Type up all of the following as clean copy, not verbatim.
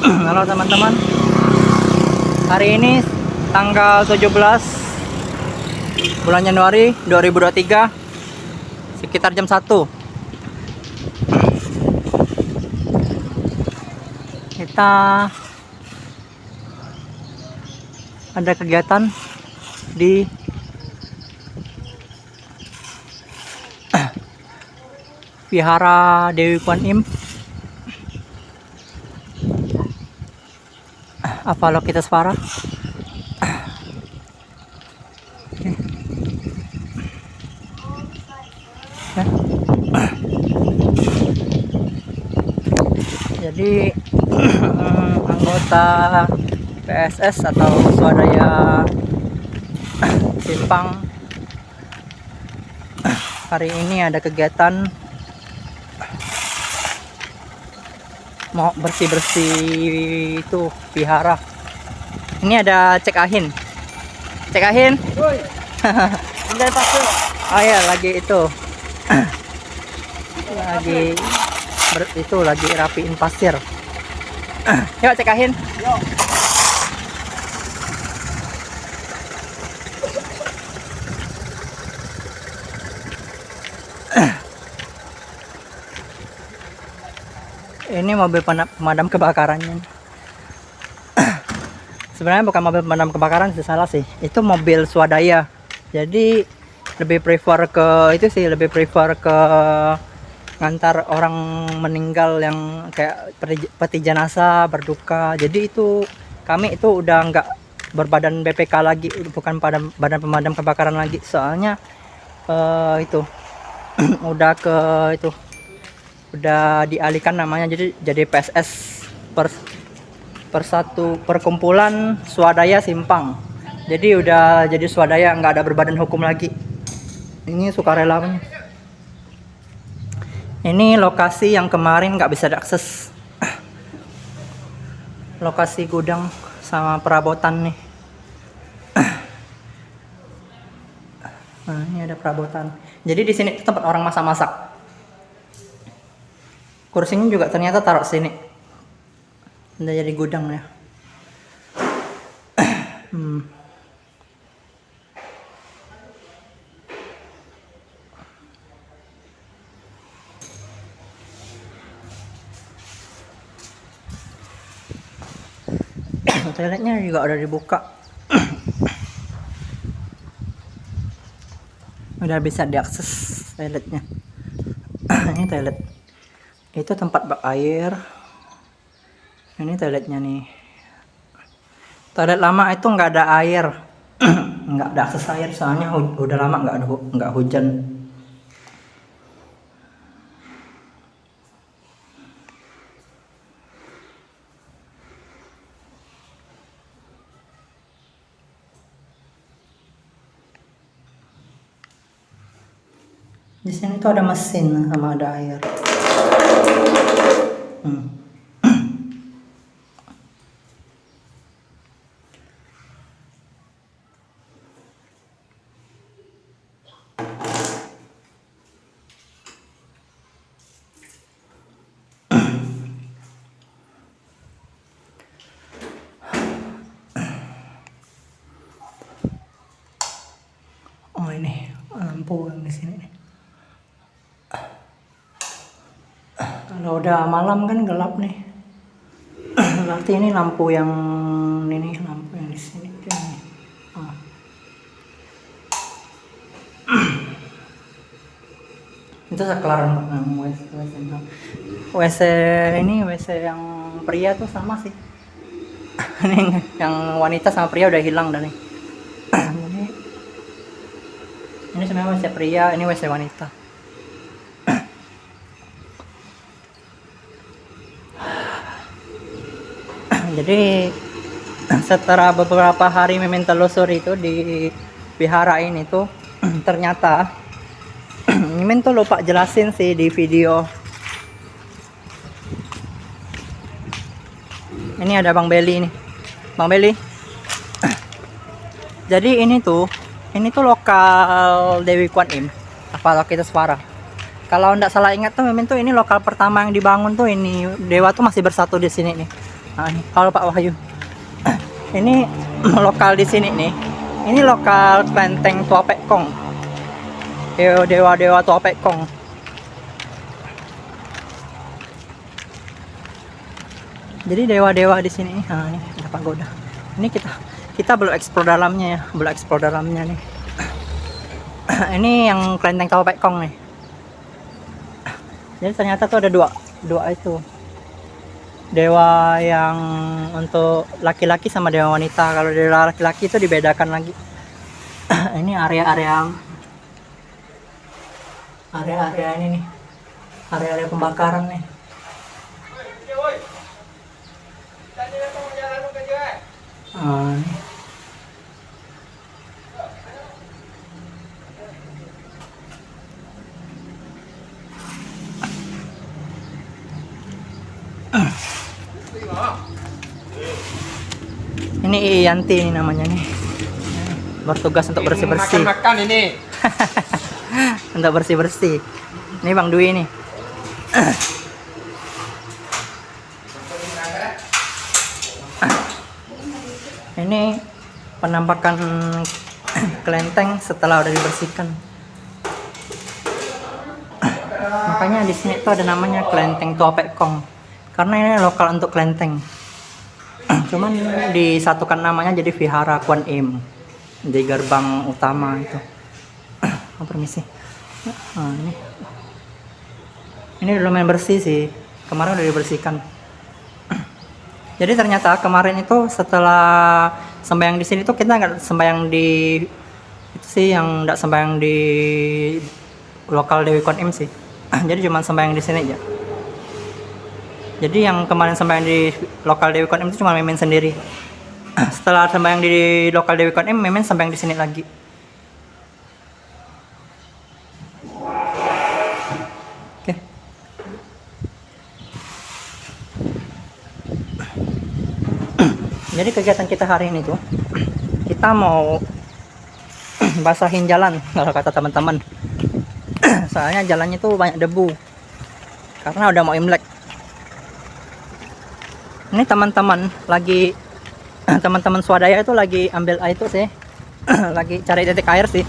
Halo teman-teman. Hari ini tanggal 17 bulan Januari 2023 sekitar jam 1. Kita ada kegiatan di Vihara Dewi Kwan Im Avalokitesvara. Jadi anggota PSS atau swadaya Simpang hari ini ada kegiatan mau bersih-bersih itu vihara. Ini ada Cek Ahin. Cek Ahin. Oh ya, lagi itu. lagi rapiin pasir. Yuk Cek Ahin. Yuk. Ini mobil pemadam kebakarannya. Sebenarnya bukan mobil pemadam kebakaran sih, salah sih. Itu mobil swadaya. Jadi lebih prefer ke itu sih, lebih prefer ke ngantar orang meninggal yang kayak peti jenazah, berduka. Jadi itu kami itu udah nggak berbadan BPK lagi, bukan pada badan pemadam kebakaran lagi. Soalnya itu udah ke itu udah dialihkan namanya jadi PSS perkumpulan swadaya Simpang. Jadi udah jadi swadaya, nggak ada berbadan hukum lagi. Ini sukarela. Ini lokasi yang kemarin nggak bisa diakses. Lokasi gudang sama perabotan nih. Nah, ini ada perabotan. Jadi di sini tempat orang masak-masak. Kursinya juga ternyata taruh sini. Udah jadi gudang ya. Toiletnya juga udah dibuka. Udah bisa diakses toiletnya. Ini toilet. Itu tempat bak air. Ini toiletnya nih. Toilet lama itu nggak ada air. Nggak ada akses air soalnya udah lama nggak hujan. Di sini tuh ada mesin sama ada air. Oh ini lampu yang di sini nih. Kalau udah malam kan gelap nih. Berarti ini lampu yang ini, lampu yang di sini. Oh. Itu saklar WC ini, WC yang pria tuh sama sih. Ini yang wanita sama pria udah hilang dah nih. Ini sebenarnya WC pria, ini WC wanita. Jadi setelah beberapa hari mimin telusur itu di vihara ini tuh ternyata mimin tuh lupa jelasin sih di video. Ini ada Bang Beli nih. Bang Beli. Jadi ini tuh lokal Dewi Kwan Im Avalokitesvara. Kalau nggak salah ingat tuh mimin tuh ini lokal pertama yang dibangun tuh, ini dewa tuh masih bersatu di sini nih. Nah, ini. Halo Pak Wahyu. Ini lokal di sini nih. Ini lokal kelenteng Tua Pek Kong. Dewa-dewa Tua Pek Kong. Jadi dewa-dewa di sini. Nah, ini ada pagoda. Ini kita belum eksplor dalamnya ya, belum eksplor dalamnya nih. Ini yang kelenteng Tua Pek Kong nih. Jadi ternyata tuh ada dua itu. Dewa yang untuk laki-laki sama dewa wanita. Kalau dewa laki-laki itu dibedakan lagi. Ini area-area ini nih. Area-area pembakaran nih. Nih. Ini Yanti ini namanya nih. Bertugas untuk bersih-bersih. Makan ini. Untuk bersih-bersih. Ini Bang Dwi nih. Ini penampakan kelenteng setelah udah dibersihkan. Makanya di sini tuh ada namanya kelenteng Tua Pek Kong. Karena ini lokal untuk kelenteng. Cuman disatukan namanya jadi Vihara Kuan Im di gerbang utama itu. Permisi. Nah, ini udah lumayan bersih sih. Kemarin udah dibersihkan. Jadi ternyata kemarin itu setelah sembahyang di sini tuh kita nggak sembahyang di itu sih, yang nggak sembahyang di lokal Dewi Kuan Im sih. Jadi cuma sembahyang di sini aja. Jadi yang kemarin sembahyang di lokal Dewi Kuan Im itu cuma Mimin sendiri. Setelah sembahyang di lokal Dewi Kuan Im, Mimin sembahyang di sini lagi. Oke. Jadi kegiatan kita hari ini tuh, kita mau basahin jalan kalau kata teman-teman. Soalnya jalannya tuh banyak debu. Karena udah mau Imlek. Ini teman-teman swadaya itu lagi ambil air itu sih. Lagi cari titik air sih.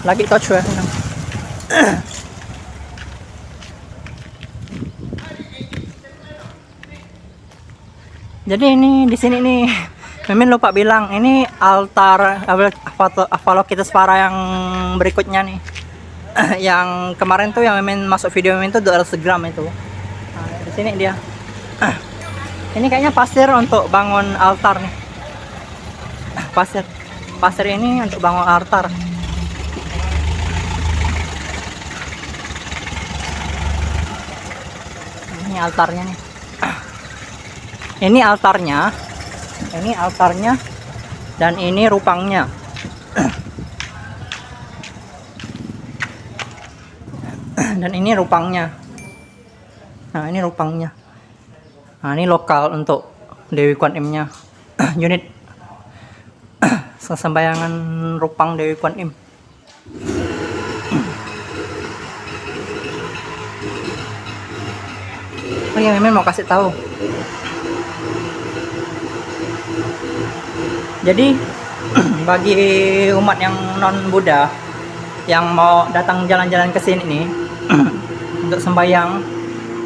Lagi touch ya. Jadi ini di sini nih, Mimin lupa bilang, ini altar Avalokitesvara yang berikutnya nih. Yang kemarin tuh yang Mimin masuk video Mimin tuh 200 gram itu. Nah, di sini dia. Ini kayaknya pasir untuk bangun altar nih. Pasir ini untuk bangun altar. Ini altarnya nih. Ini altarnya dan ini rupangnya. Dan ini rupangnya. Nah, ini rupangnya. Nah, ini lokal untuk Dewi Kuan Im-nya. Unit sembayangan rupang Dewi Kuan Im. Oh iya, Mimin mau kasih tahu. Jadi bagi umat yang non Buddha yang mau datang jalan-jalan ke sini nih untuk sembahyang,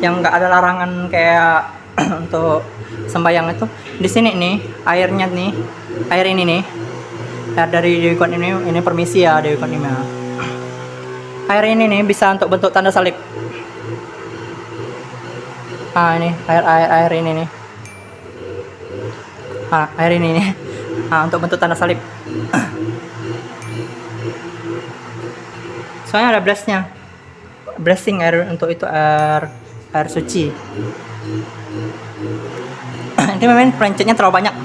yang nggak ada larangan kayak untuk sembahyang itu, di sini nih airnya nih, air ini nih, air dari Dewi Kuan Im ini permisi ya Dewi Kuan Im ya. Air ini nih bisa untuk bentuk tanda salib. Ah, ini air ini nih. Ah, air ini nih. Ah, untuk bentuk tanda salib. Soalnya ada blessing air untuk itu, air suci. Ini memang pencetnya terlalu banyak.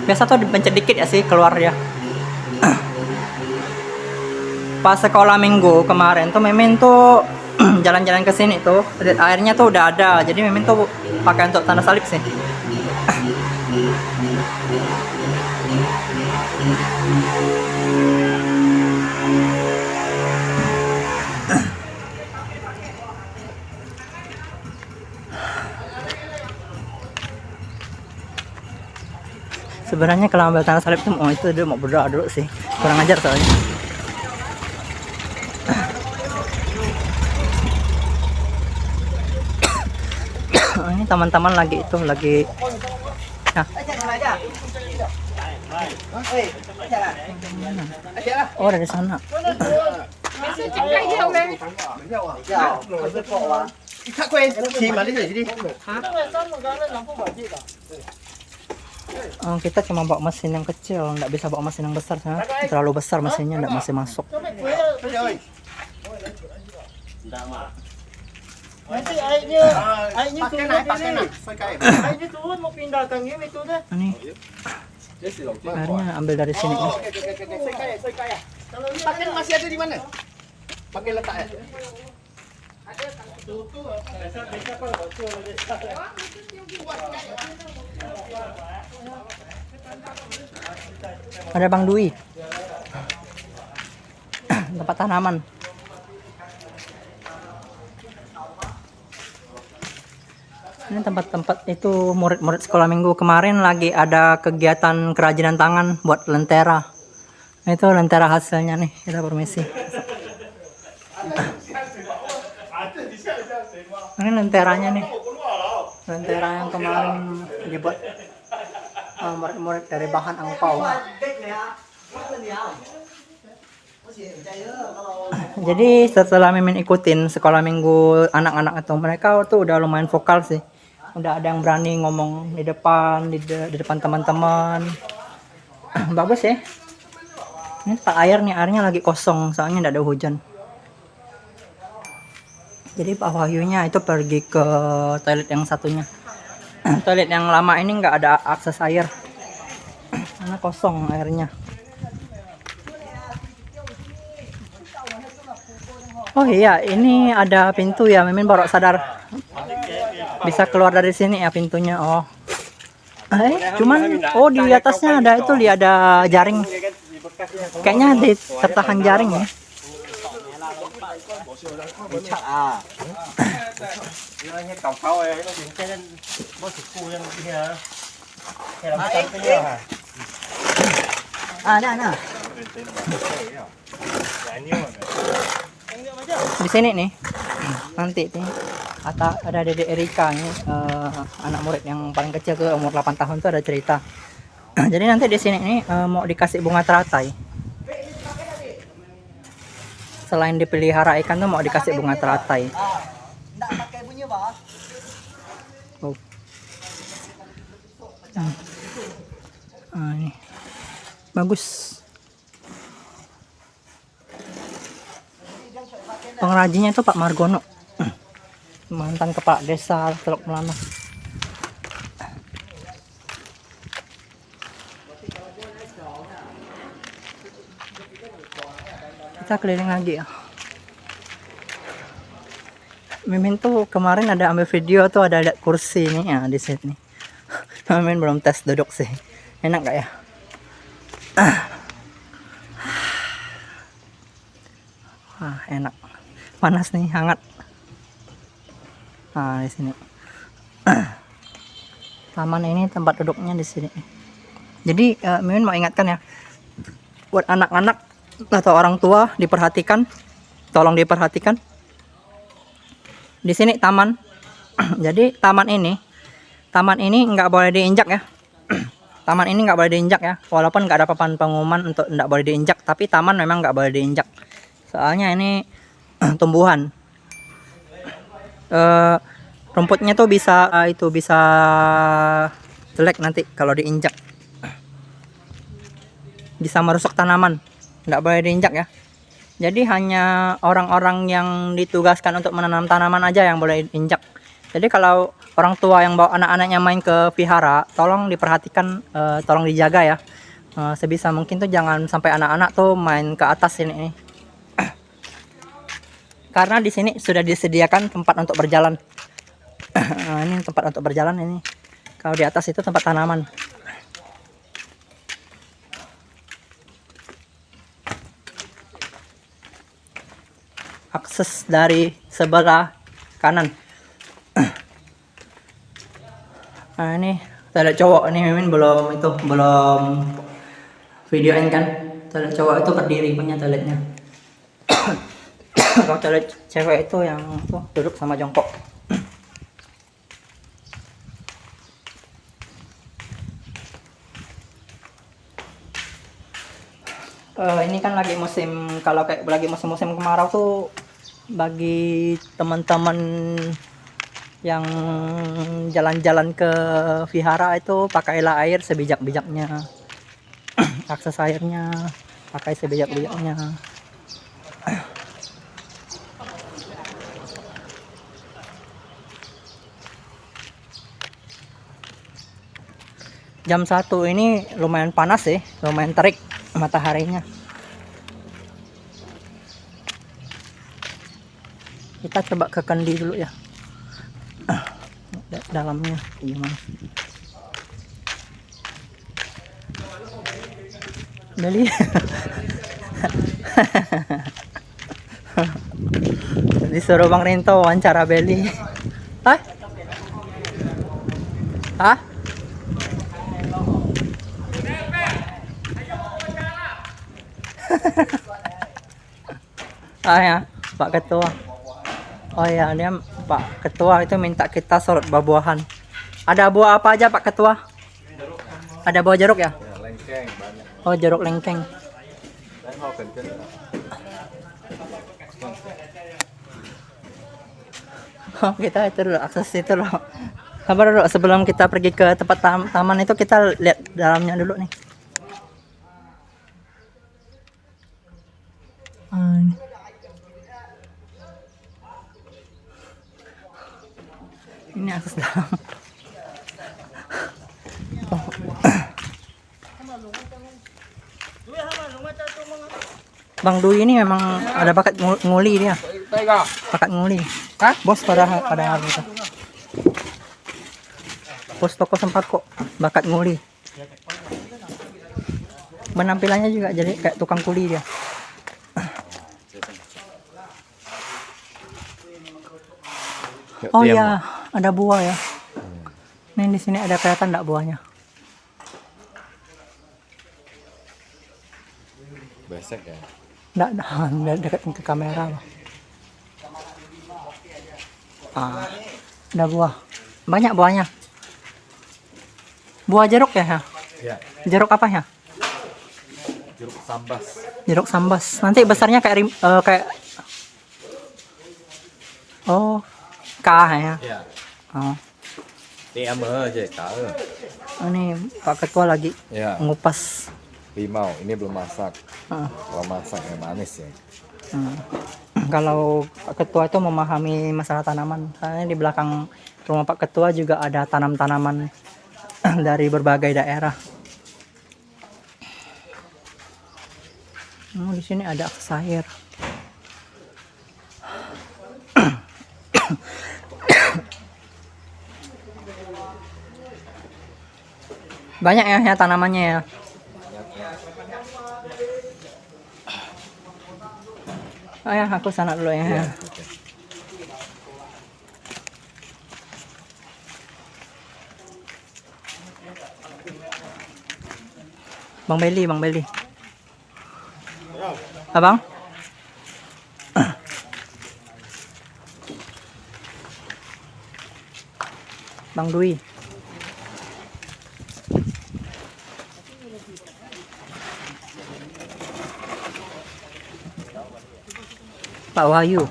Biasa tuh dipencet dikit ya sih keluar ya. Pas sekolah minggu kemarin tuh Mimin tuh jalan-jalan ke sini tuh, airnya tuh udah ada. Jadi Mimin tuh pakai untuk tanda salib sih. Sebenarnya kalau ambil tanda salib itu dia mau berdoa dulu sih. Kurang ajar soalnya. Ini teman-teman lagi nah. Oh, dari sana. Kita cuma bawa mesin yang kecil, nggak bisa bawa mesin yang besar, karena terlalu besar mesinnya, nggak masih masuk. Nanti airnya turun mau pindah tangga itu deh. Ini airnya ambil dari sini. Pakai masih ada di mana? Pakai letaknya. Ada Bang Dwi. Tempat tanaman. Ini tempat-tempat itu murid-murid sekolah minggu kemarin lagi ada kegiatan kerajinan tangan buat lentera. Itu lentera hasilnya nih, kita permisi. Ini lenteranya nih, lentera yang kemarin dibuat murid-murid dari bahan angpau. Jadi setelah Mimin ikutin sekolah minggu anak-anak itu, mereka tuh udah lumayan vokal sih. Udah ada yang berani ngomong di depan, di depan teman-teman. Bagus ya. Ini tempat air nih, airnya lagi kosong soalnya tidak ada hujan. Jadi Pak Wahyunya itu pergi ke toilet yang satunya. Toilet yang lama ini nggak ada akses air karena kosong airnya. Oh iya, ini ada pintu ya, Mimin baru sadar. Bisa keluar dari sini ya pintunya. Oh. Cuman di atasnya ada itu, ada jaring. Kayaknya tertahan jaring ya. Nah. Di sini nih. Nanti nih ada Dede Erika nih, anak murid yang paling kecil tuh umur 8 tahun tuh ada cerita. Jadi nanti di sini nih mau dikasih bunga teratai. Selain dipelihara ikan tuh mau dikasih bunga teratai. Oh. Ini bagus. Pengrajinnya itu Pak Margono, mantan kepala desa Teluk Melano. Kita keliling lagi ya. Mimin tuh kemarin ada ambil video tuh, ada lihat kursi nih ya di sini. Mimin belum tes duduk sih. Enak gak ya? Enak. Panas nih, hangat. Nah, di sini. Taman ini tempat duduknya di sini. Jadi, Mimin mau ingatkan ya, buat anak-anak atau orang tua diperhatikan, tolong diperhatikan. Di sini taman. Jadi taman ini nggak boleh diinjak ya. Taman ini nggak boleh diinjak ya. Walaupun nggak ada papan pengumuman untuk nggak boleh diinjak, tapi taman memang nggak boleh diinjak. Soalnya ini tumbuhan. Rumputnya tuh bisa jelek nanti kalau diinjak. Bisa merusak tanaman. Nggak boleh diinjak ya. Jadi hanya orang-orang yang ditugaskan untuk menanam tanaman aja yang boleh diinjak. Jadi kalau orang tua yang bawa anak-anaknya main ke vihara, tolong diperhatikan, tolong dijaga ya. Sebisa mungkin tuh jangan sampai anak-anak tuh main ke atas ini. Karena di sini sudah disediakan tempat untuk berjalan. Ini tempat untuk berjalan ini. Kalau di atas itu tempat tanaman. Akses dari sebelah kanan. Nah, ini Ada cowok ini Mimin belum videoin kan. Toilet cowok itu berdiri punya toiletnya. Kalau toilet cewek itu yang tuh duduk sama jongkok. Ini kan lagi musim, kalau kayak lagi musim-musim kemarau tuh bagi teman-teman yang jalan-jalan ke vihara itu pakailah air sebijak-bijaknya. Akses airnya pakai sebijak-bijaknya. Jam 1 ini lumayan panas sih, lumayan terik mataharinya. Kita coba ke kendi dulu ya. Dalamnya gimana? Beli. Disuruh Bang Rinto wawancara Beli. Hah? Hah? Ah ya, Pak Ketua. Oh ya, dia Pak Ketua itu minta kita sholat buah-buahan. Ada buah apa aja Pak Ketua? Ada buah jeruk ya? Ya, lengkeng banyak. Oh, jeruk lengkeng. Dan mau kenceng. Oh, kita itu dulu, akses itu loh. Kabar dulu, sebelum kita pergi ke tempat taman itu kita lihat dalamnya dulu nih. Ini akses dalam. Oh. Bang Dwi ini memang ada bakat nguli dia. Bakat nguli. Hah? Bos pada hari itu. Bos toko sempat kok bakat nguli. Penampilannya juga jadi kayak tukang kuli dia. Oh iya, ada buah ya. Nih di sini ada kelihatan enggak buahnya? Besek ya. Enggak dekat ke kamera loh. Ah, ada buah. Banyak buahnya. Buah jeruk ya? Ya, Jeruk apa ya? jeruk sambas. Jeruk sambas. Nanti besarnya kayak kayak oh, kah ya? Ya. Oh. TM aja kau. Ini Pak Ketua lagi Ya, ngupas. limau. Ini belum masak. Ah. Kalau masak yang manis ya. Kalau Pak Ketua itu memahami masalah tanaman, soalnya di belakang rumah Pak Ketua juga ada tanam-tanaman dari berbagai daerah. Di sini ada akses air. Banyak ya tanamannya ya. Oh ya, aku sana dulu ya. Ya. Bang Beli. Abang? Bang Dwi. Pak Wahyu.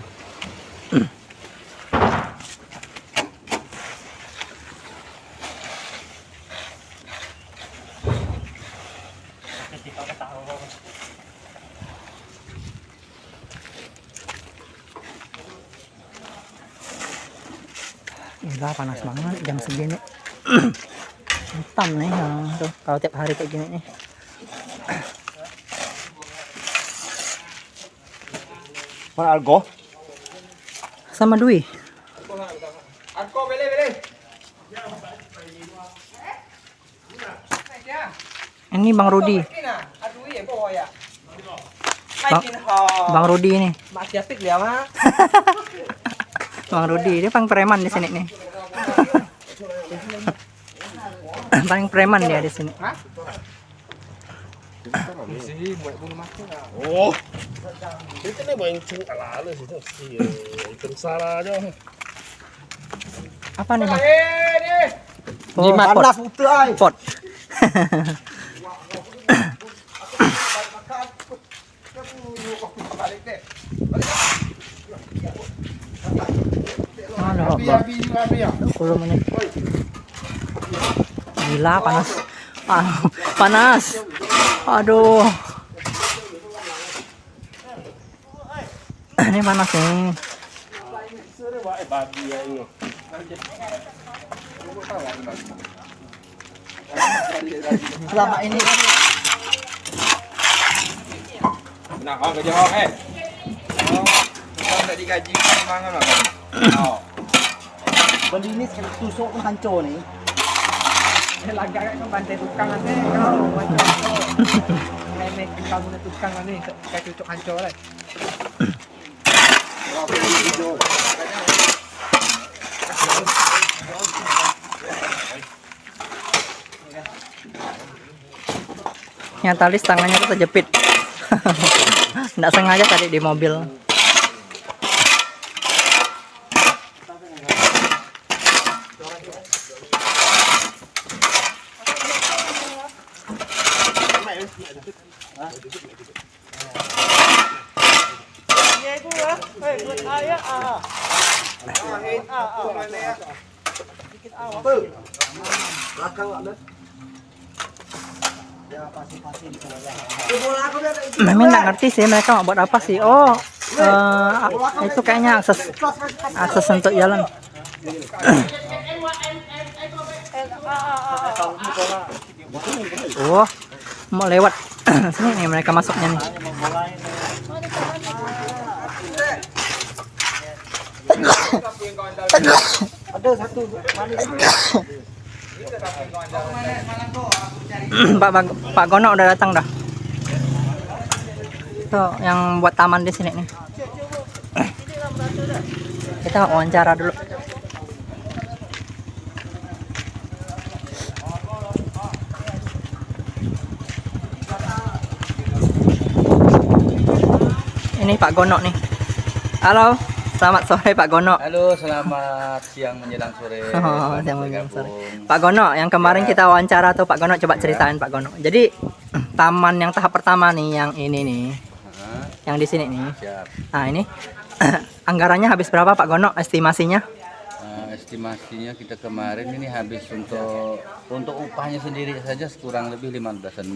Gila, panas banget jam segini. Hitam nih tuh, kalau tiap hari kayak gini nih. Mana algo? Sama Dwi. Aku beli. Ini Bang Rudi. Bang Rudi ini. Bang Rudi, dia pang preman di sini nih. paling preman dia di sini. Sih, buat bunuh mati lah. Oh. Itu nih main cing ala sih tuh. Ikan sara aja. Apa nih bang? Nih. Oh, Panas putra ai. pot. Balik deh. Halo, Biar bang. ya. 20 menit. Gila panas. Panas. Aduh. Ini panas nih. Babi ya ini. Selama ini Nah, kau kerja kau kau tak digaji mangan lah. Oh. beli ini sekali tusuk pun hancur nih. Lagak kan bantai tukang nanti kau macam tu. Nenek kamu nak tukang ni, kayak cucuk hancur lah. Yang talis tangannya tuh terjepit. Nggak sengaja tadi di mobil. Mami nggak ngerti sih mereka mau buat apa sih. Oh, itu kayaknya akses untuk jalan. Oh, mau lewat sini nih mereka masuknya nih. Ada satu. Pak Gono udah datang dah. Tuh yang buat taman di sini nih. Kita wawancara dulu. Ini Pak Gono nih. Halo, selamat sore Pak Gono. Halo, selamat siang menjelang sore. Oh, Selamat yang menjelang bergabung. sore. Pak Gono, yang kemarin kita wawancara tuh Pak Gono, coba ceritain Pak Gono. Jadi taman yang tahap pertama nih, yang ini nih, Hah, yang di sini nih. siap. Nah ini anggarannya habis berapa Pak Gono estimasinya? Estimasinya kita kemarin ini habis untuk upahnya sendiri saja kurang lebih 15-an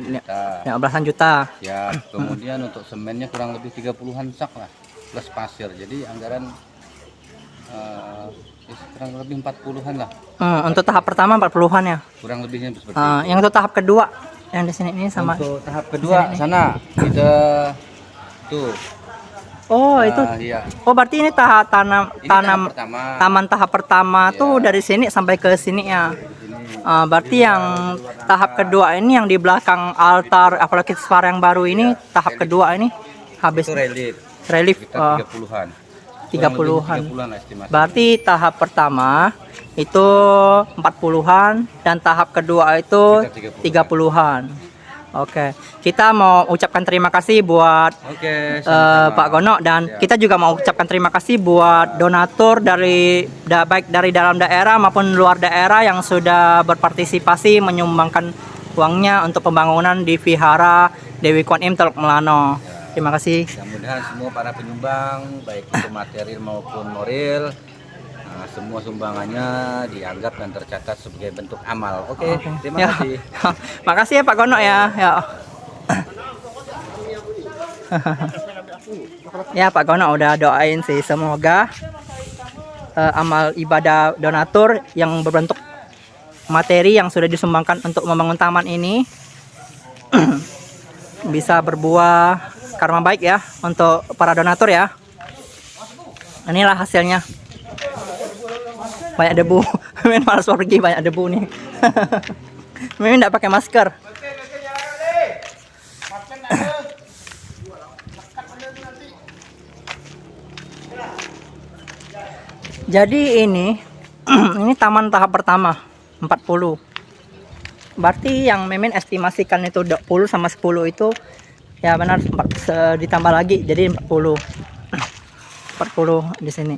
juta. 15-an juta. Siap. Kemudian untuk semennya kurang lebih 30-an sak lah plus pasir. Jadi anggaran kurang lebih 40-an lah. Untuk tahap pertama 40-an ya. Kurang lebihnya seperti itu. Yang untuk tahap kedua yang di sini ini sama. Untuk tahap kedua sana kita tuh. Oh itu. Iya. Oh berarti ini tahap Ini tahap pertama. taman tahap pertama Iya. tuh dari sini sampai ke sini ya. Ini Berarti yang tahap kedua ini yang di belakang altar apalagi suara yang baru ini tahap kedua ini habis itu relief. relief Sekitar 30-an. 30-an. 30-an estimasi. Berarti tahap pertama itu 40-an dan tahap kedua itu Sekitar 30-an. Oke, kita mau ucapkan terima kasih buat Oke, sama-sama. Pak Gono dan Siap. kita juga mau ucapkan terima kasih buat donatur dari baik dari dalam daerah maupun luar daerah yang sudah berpartisipasi menyumbangkan uangnya untuk pembangunan di Vihara Dewi Kwan Im Teluk Melano. Terima kasih. Mudah-mudahan semua para penyumbang baik itu material maupun moral semua sumbangannya dianggap dan tercatat sebagai bentuk amal. Oke, terima Ya. kasih. Makasih ya Pak Gono ya. Ya Pak Gono udah doain sih semoga amal ibadah donatur yang berbentuk materi yang sudah disumbangkan untuk membangun taman ini bisa berbuah karma baik ya untuk para donatur ya. Inilah hasilnya. Banyak debu. Mimin malas pergi, banyak debu nih. Mimin enggak pakai masker. Jadi ini ini taman tahap pertama 40. berarti yang Mimin estimasikan itu 20 sama 10 itu ya benar ditambah lagi jadi 40 di sini.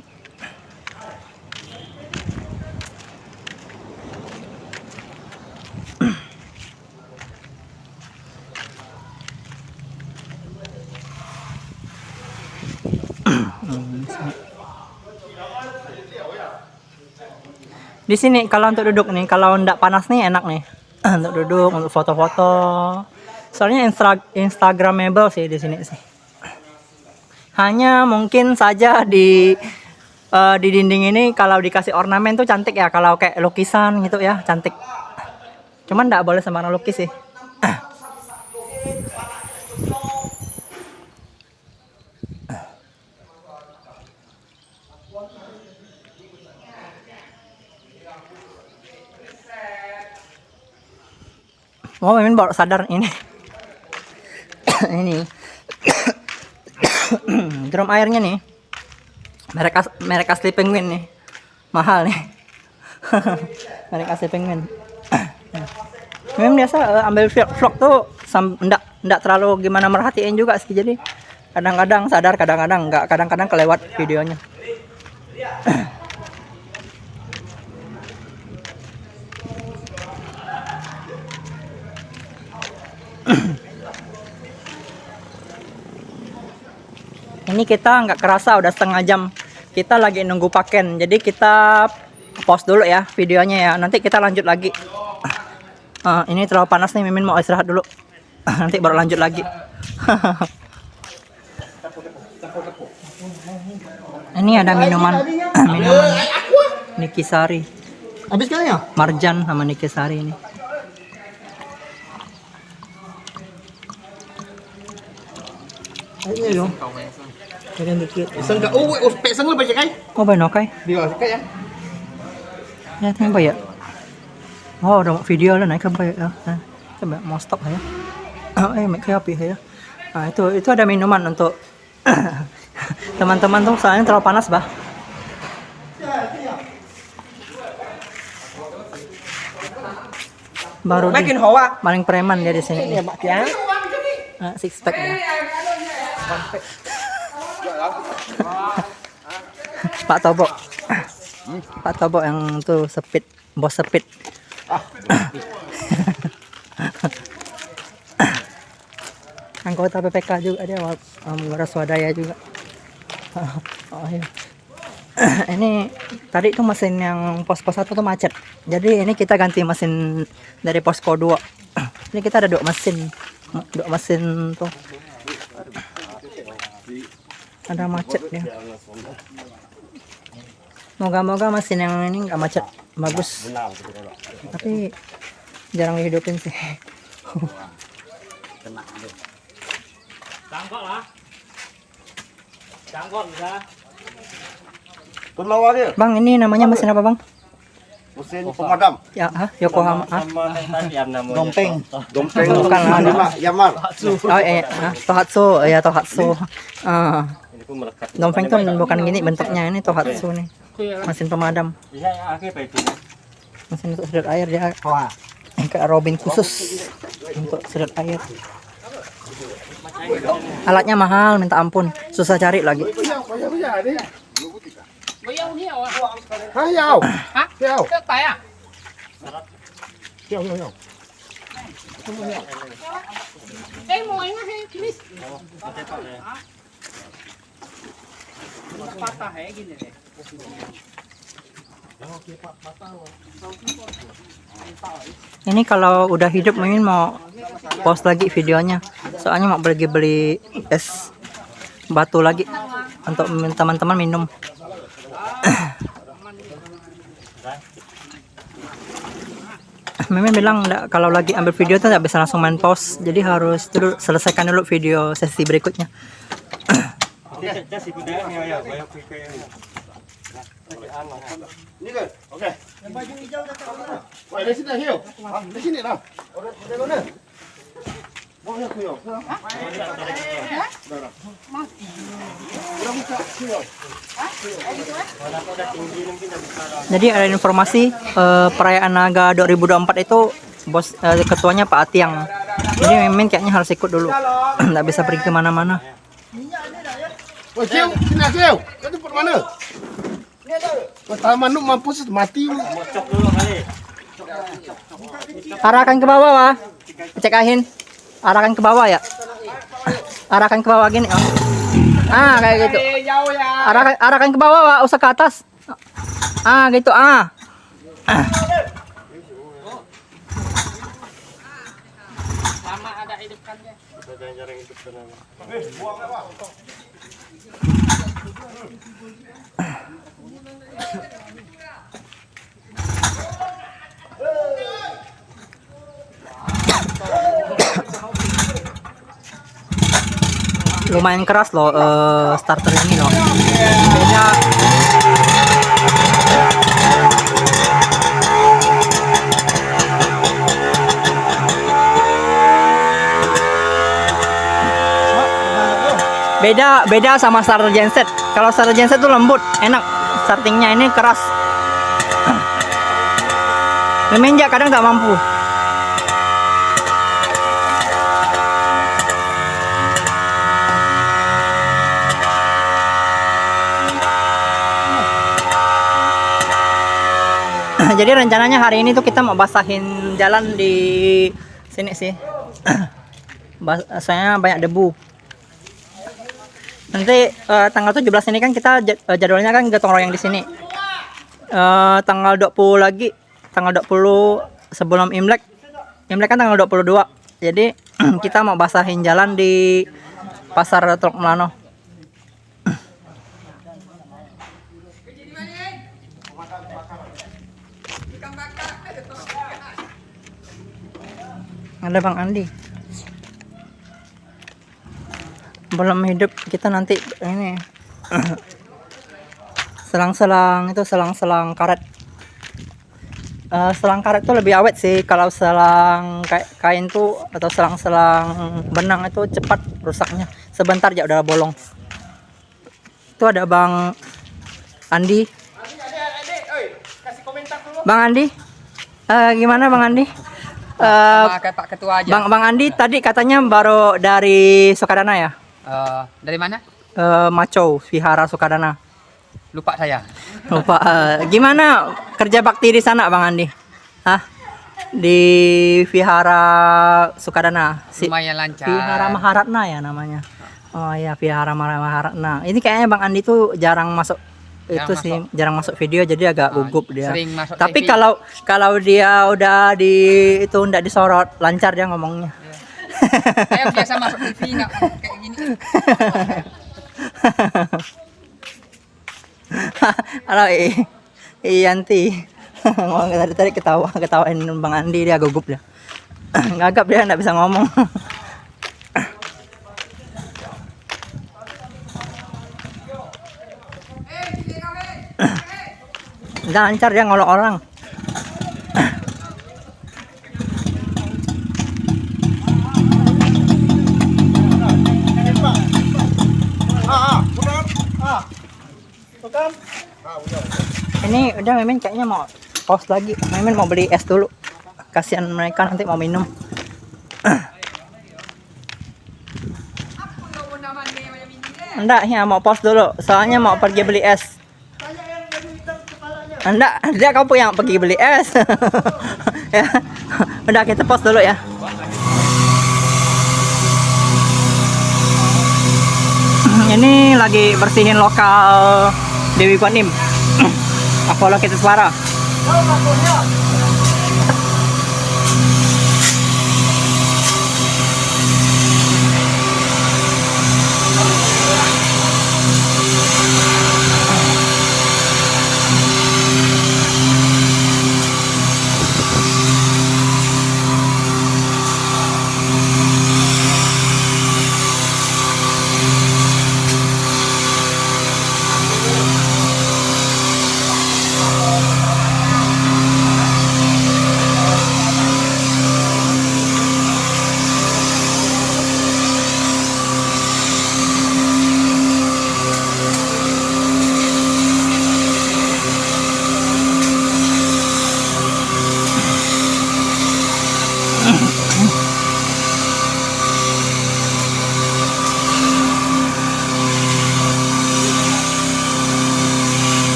Di sini kalau untuk duduk nih, kalau ndak panas nih enak nih untuk duduk, untuk foto-foto. Soalnya instagramable sih di sini sih. Hanya mungkin saja di dinding ini kalau dikasih ornamen tuh cantik ya, kalau kayak lukisan gitu ya cantik. Cuman ndak boleh sembarang lukis sih. Oh, Mimin baru sadar ini. Ini. Drum airnya nih. Merek asli Penguin nih. Mahal nih. Merek asli Penguin. Mimin biasa ambil vlog tuh ndak terlalu gimana merhatiin juga sih. Jadi kadang-kadang sadar, kadang-kadang enggak, kadang-kadang kelewat videonya. Ini kita nggak kerasa udah setengah jam kita lagi nunggu paken, jadi kita pause dulu ya videonya ya, nanti kita lanjut lagi. Ini terlalu panas nih, Mimin mau istirahat dulu. Nanti baru lanjut lagi. Ini ada minuman Nikisari, Habis kan ya? Marjan sama Nikisari ini. Ini dong. Isang ka, pesang lah baca kai. Oh, banyak kai. Dia kai ya. Ya, tinggal bayar. Oh, udah mau video lah naik ke bayar. Coba mau stop ya. Make api ya. Nah, itu ada minuman untuk teman-teman tuh, soalnya terlalu panas, bah. Baru Makin hoa. paling preman dia di sini. Ya, Mak ya. Six pack ya. Pak Tobo. Pak Tobo yang tuh speed, bos speed. Anggota PPK juga dia, warga swadaya juga. Oh iya. Ini tadi tuh mesin yang pos 1 tuh macet. Jadi ini kita ganti mesin dari posko 2. Ini kita ada 2 mesin. 2 mesin tuh. Ada macet ya. Moga-moga mesin yang ini nggak macet, bagus. Tapi jarang dihidupin sih. Penawa dia. Bang, ini namanya mesin apa, Bang? Mesin pemadam. Ya, Yokohama. Dompeng. Bukan lah. Yaman. Tohatsu, ya Tohatsu. Dompeng tuh bukan gini bentuknya, ini Tohatsu nih. Mesin pemadam. Mesin untuk sedot air dia. Kayak Robin khusus untuk sedot air. Alatnya mahal, minta ampun, susah cari lagi. Hayao. Hả? Hayao. Cái tay à? Hayao. Cái mồi nó hay kinis. Patah ya gini deh. Ini kalau udah hidup Mimin mau post lagi videonya, soalnya mau pergi beli es batu lagi untuk teman-teman minum. Mimin bilang kalau lagi ambil video tuh nggak bisa langsung main pause, jadi harus dulu selesaikan dulu video sesi berikutnya. Ni kan? Okey. Yang baju hijau dah tak mana? Wah, dari sini hiu. Dari sini dah. Dari mana? Mau ya hiu. Jadi ada informasi perayaan Naga 2024 itu ketuanya Pak Atiang. Jadi Mimin kayaknya harus ikut dulu. Nggak bisa pergi kemana-mana. Woi, Kyo, sini Kyo. Kau tempat mana? Kau taman lu mampus mati. Arahkan ke bawah, Wah. Cekahin. Arahkan ke bawah ya. Arahkan ke bawah gini. Oh. Ah, kayak gitu. Jauh ya. Arahkan ke bawah, Wah. Usah ke atas. Ah, gitu. Ah. Lama ada hidupkannya. Lumayan keras loh starter ini loh. Beda. Beda sama starter genset. Kalau starter genset tuh lembut, enak. Startingnya ini keras. Memenjak kadang nggak mampu. Jadi rencananya hari ini tuh kita mau basahin jalan di sini sih. Soalnya banyak debu. Nanti tanggal 17 ini kan kita jadwalnya kan gotong royong di sini. Tanggal 20 lagi, tanggal 20 sebelum Imlek. Imlek kan tanggal 22. Jadi kita mau basahin jalan di Pasar Teluk Melano. Ada Bang Andi. Belum hidup kita nanti ini selang-selang karet. Selang karet tuh lebih awet sih. Kalau selang kain tuh atau selang benang itu cepat rusaknya. Sebentar ya udah bolong. Itu ada Bang Andi. Bang Andi, gimana Bang Andi? Pakai Pak Ketua aja. Bang Andi tadi katanya baru dari Sukadana ya? Dari mana? Maco, Vihara Sukadana. Lupa saya. Lupa. Gimana kerja bakti di sana Bang Andi? Hah? Di Vihara Sukadana. Lumayan lancar. Vihara Maharatna ya namanya. Oh iya, Vihara Maharatna. Ini kayaknya Bang Andi tuh jarang masuk jarang masuk video, jadi agak gugup dia. Sering masuk Tapi TV. kalau dia udah nggak disorot, lancar dia ngomongnya. Saya biasa masuk TV nggak kayak gini. Halo Iyanti. Ngomong tadi ketawain Bang Andi, dia gugup dia. Ngagap dia nggak bisa ngomong. Udah lancar dia ngolok orang. Ini udah Mimin kayaknya mau pause lagi. Mimin mau beli es dulu. Kasihan mereka nanti mau minum. Enggak, ya mau pause dulu. Soalnya mau pergi beli es. Enggak, dia kau yang pergi beli es. Ya. Udah kita pause dulu ya. Ini lagi bersihin lokal Dewi Kuanim. Apollo kita suara.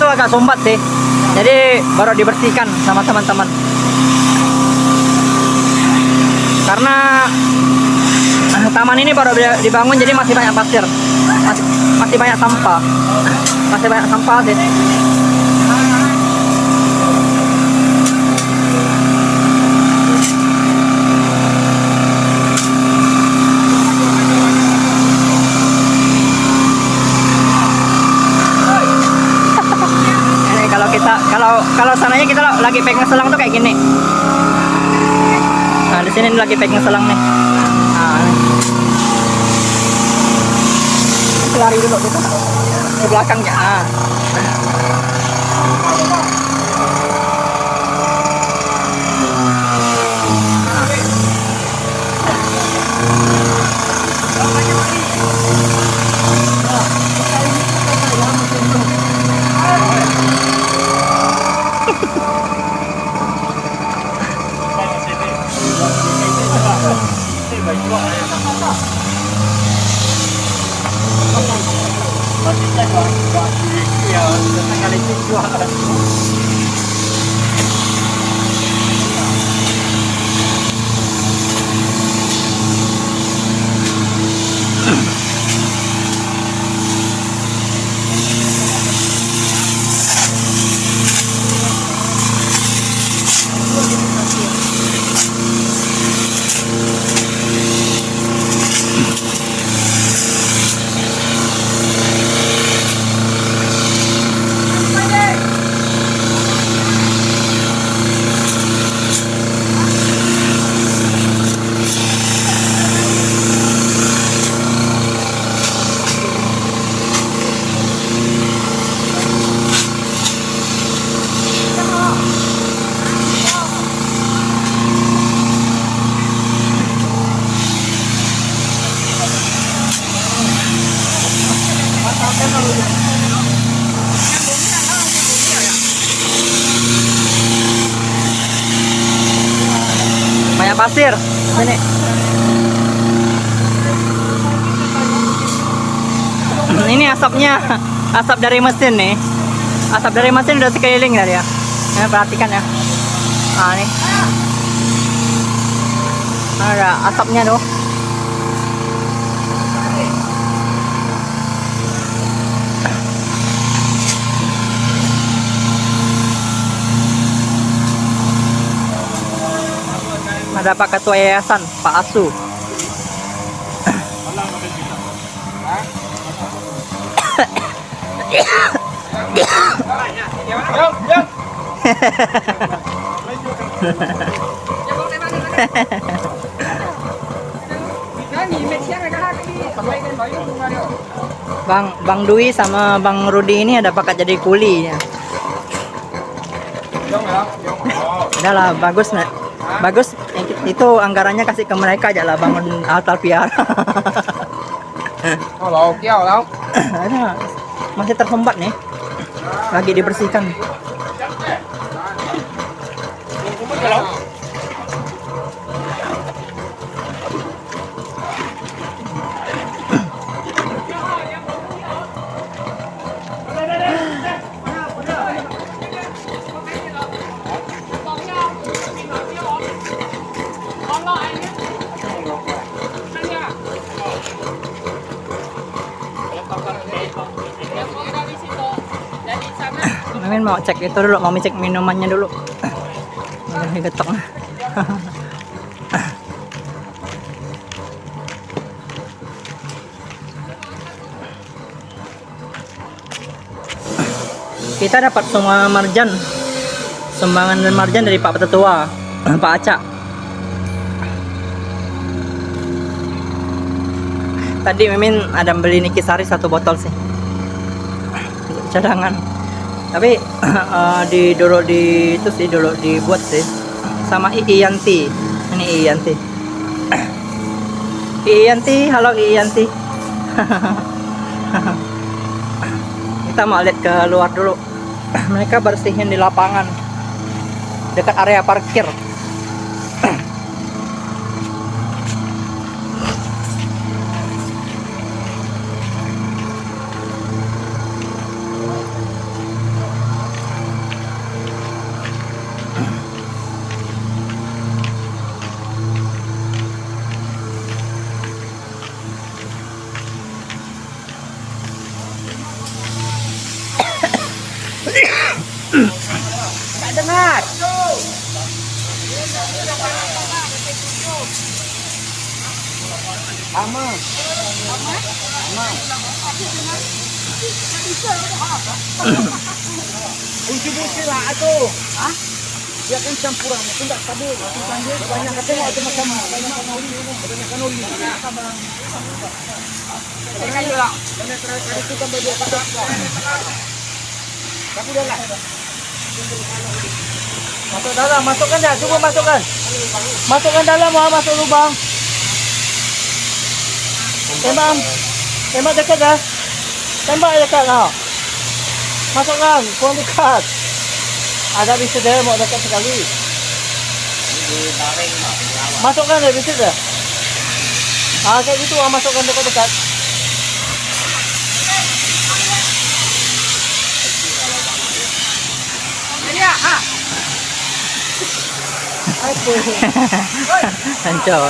tuh agak sumbat sih. Jadi baru dibersihkan sama teman-teman. Karena taman ini baru dibangun jadi masih banyak pasir. Masih banyak sampah. Masih banyak sampah sih. Kalau sananya kita lagi pegang selang tuh kayak gini. Nah, di sini lagi pegang selang nih. Nah, lari dulu gitu. Ke belakangnya. Banyak pasir. Sini. Ini asapnya, asap dari mesin nih. Asap dari mesin udah sekeliling tadi ya. Nah, perhatikan ya. Nah, nih. Ada asapnya tuh. Ada Pak Ketua Yayasan, Pak Asu. Bang Dwi sama Bang Rudi ini ada bakat jadi kuli ya. Udahlah, bagus nih. Bagus, itu anggarannya kasih ke mereka aja lah, bangun altar piara. Ada, masih tersumbat nih, lagi dibersihkan. Mimin mau cek itu dulu, mau cek minumannya dulu. Udah getok. Kita dapat semua marjan, sumbangan dan marjan dari Pak Petetua, Pak Acak. Tadi Mimin ada beli Nikisari 1 botol sih, cadangan. Tapi dulu itu sih dulu dibuat sih sama Yanti. Ini Yanti. Yanti, halo Yanti. Kita mau lihat ke luar dulu. Mereka bersihin di lapangan dekat area parkir. Nggak dengar. Aman. Kunci lah atuh. Hah? Dia kan campuran, itu enggak stabil. Banyak tengok itu macam banyak kanuri. Tengok juga. Banyak kali itu tambah 2 pasak. Aku dah lah. Masuk dalam, masukkan dah, cuba masukkan. Masukkan dalam, masuk lubang. Tembak dekat dah. Tembak dekat lah. Masukkan, kurang dekat. Ada bisa dia mau dekat sekali. Masukkan dah, bisa dah. Kayak gitu, masukkan dekat-dekat. Ya, ha. Hancur.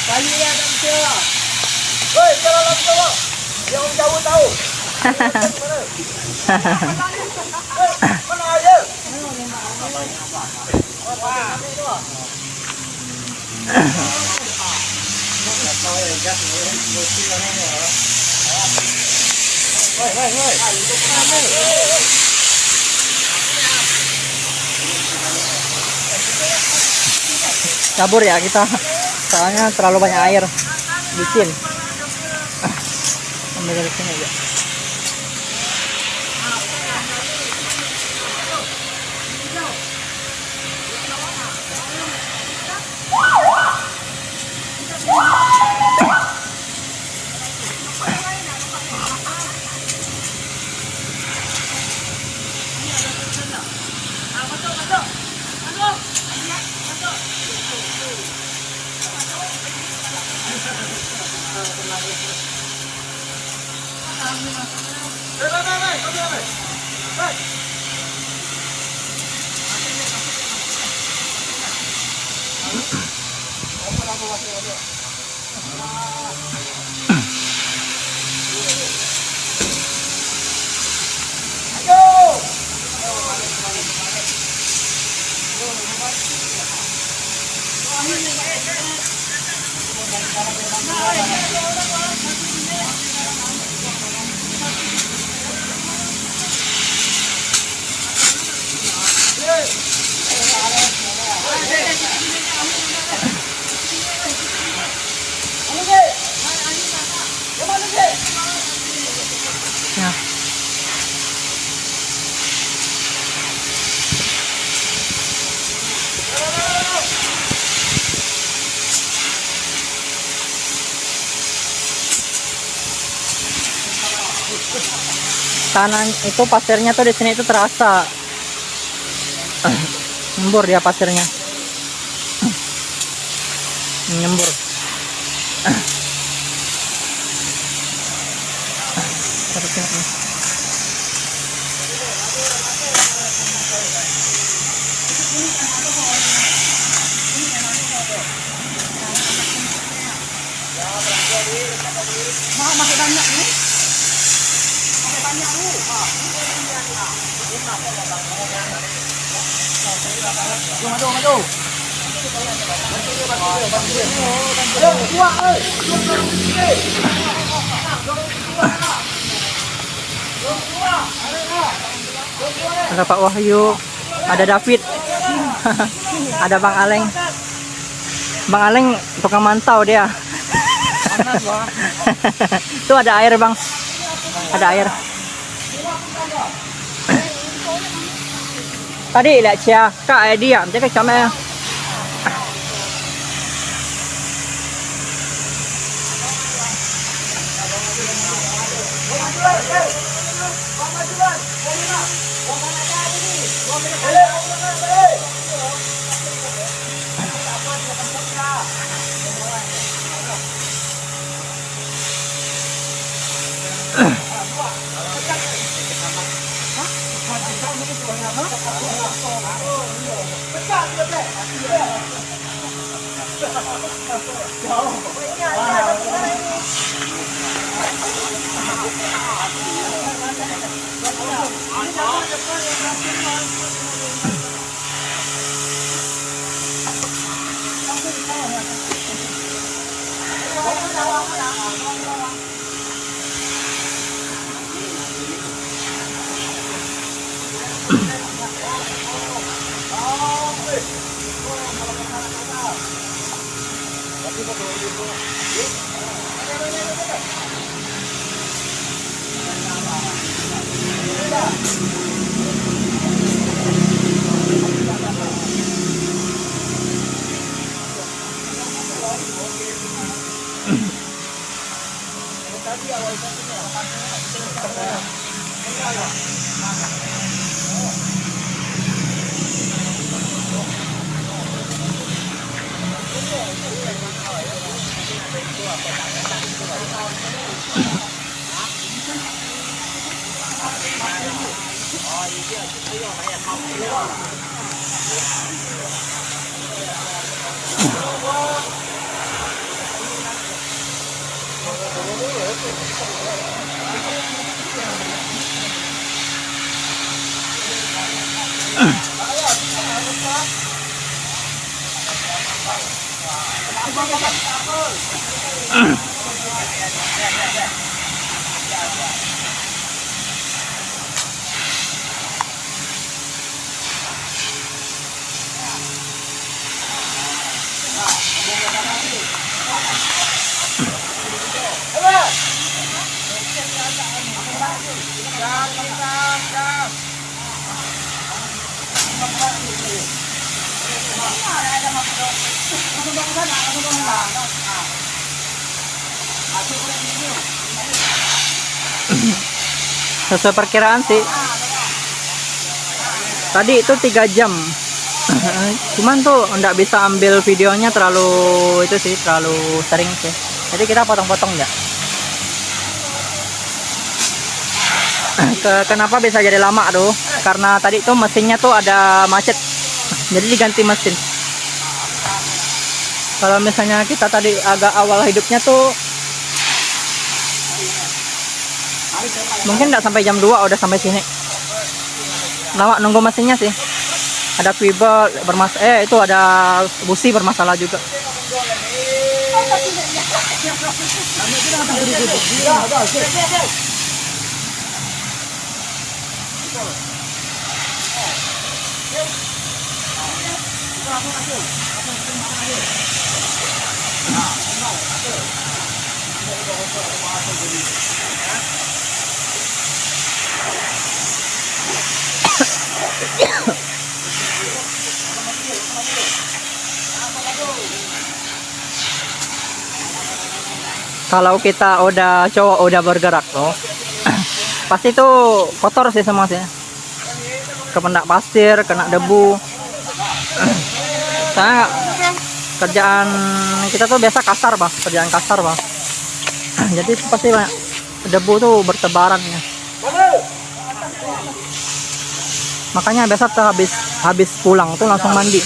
Kali ni ada dia. Hei, kalau tahu. Dia orang jauh tahu. Mana aja? Cabur ya kita, soalnya terlalu banyak air, licin. Ambil dari sini aja. Ya. Tanah itu pasirnya tuh di sini itu terasa nyembur dia pasirnya, nyembur. Maju. Ada Pak Wahyu, ada David, ada Bang Aleng. Bang Aleng tukang mantau dia. Tuh ada air Bang, ada air. Tadi lihat Cia, Kak dia, jadi kacamnya. Sesuai perkiraan sih. Tadi itu 3 jam. Cuman tuh nggak bisa ambil videonya terlalu itu sih, terlalu sering sih. Jadi kita potong-potong ya. Kenapa bisa jadi lama tuh? Karena tadi tuh mesinnya tuh ada macet. Jadi diganti mesin. Kalau misalnya kita tadi agak awal hidupnya tuh mungkin nggak sampai jam 2 udah sampai sini. Lama nunggu mesinnya sih. Ada kuibel bermasalah, itu ada busi bermasalah juga. Kalau kita udah cowok udah bergerak loh, pasti tuh kotor sih semua sih. Kena pasir, kena debu. Soalnya kerjaan kita tuh biasa kasar bang, kerjaan kasar bang. Jadi pasti banyak debu tuh bertebaran ya. Makanya biasa tuh habis pulang tuh langsung mandi.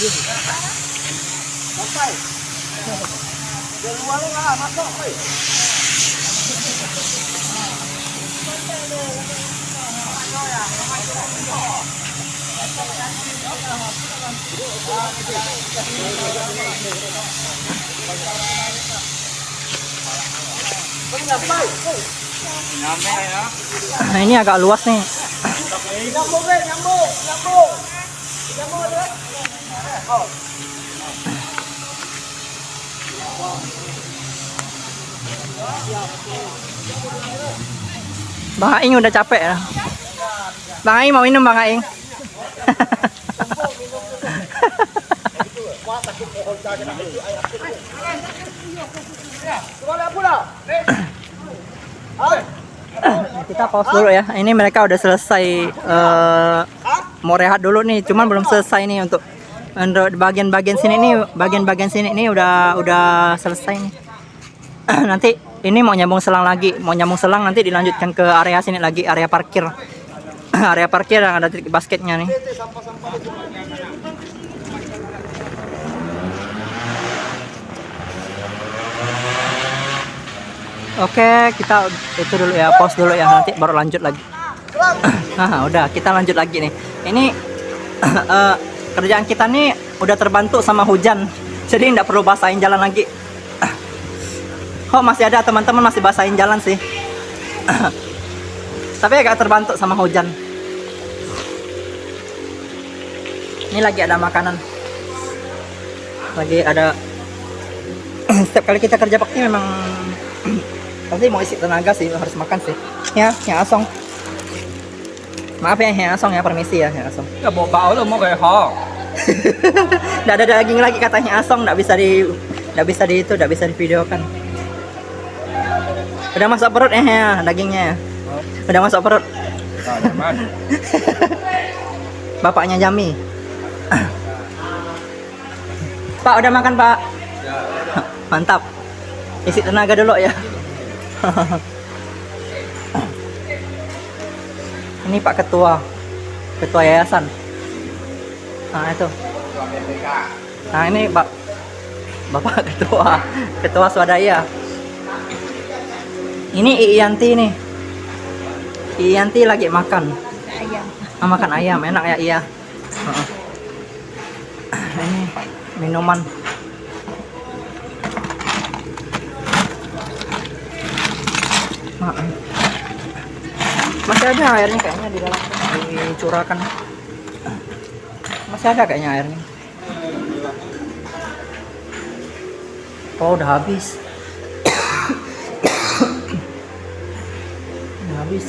Nah, ini agak luas nih. Bang Aing udah capek ya. Bang Aing mau minum Bang Aing. Kita pause dulu ya. Ini mereka udah selesai mau rehat dulu nih. Cuman belum selesai nih untuk bagian-bagian sini nih. Bagian-bagian sini nih udah selesai nih. Nanti ini mau nyambung selang lagi. Mau nyambung selang nanti dilanjutkan ke area sini lagi, area parkir. Area parkir yang ada trik basketnya nih. Oke, kita itu dulu ya, pause dulu ya, nanti baru lanjut lagi. Nah, udah kita lanjut lagi nih. Ini kerjaan kita nih udah terbantu sama hujan, jadi nggak perlu basahin jalan lagi. Oh, masih ada teman-teman masih basahin jalan sih. Tapi agak terbantu sama hujan. Ini lagi ada makanan. Lagi ada. Setiap kali kita kerja bakti memang pasti mau isi tenaga sih, harus makan sih. Ya, yang Asong. Maaf ya, yang Asong ya, permisi ya, yang Asong. Ya bawa bau lo mau kayak ho. Nggak ada daging lagi katanya Asong, nggak bisa divideokan. Udah masuk perut ya dagingnya ya. Udah masuk perut. Bapaknya Jami. Pak udah makan Pak? Mantap. Isi tenaga dulu ya. Ini Pak Ketua Yayasan. Nah itu. Nah ini Bapak Ketua Swadaya. Ini Iyanti nih. Iyanti lagi makan. Ayam. Makan ayam, enak ya iya. Ini minuman. Masih ada airnya kayaknya di dalam, dicurahkan. Masih ada kayaknya airnya. Oh udah habis. Udah habis.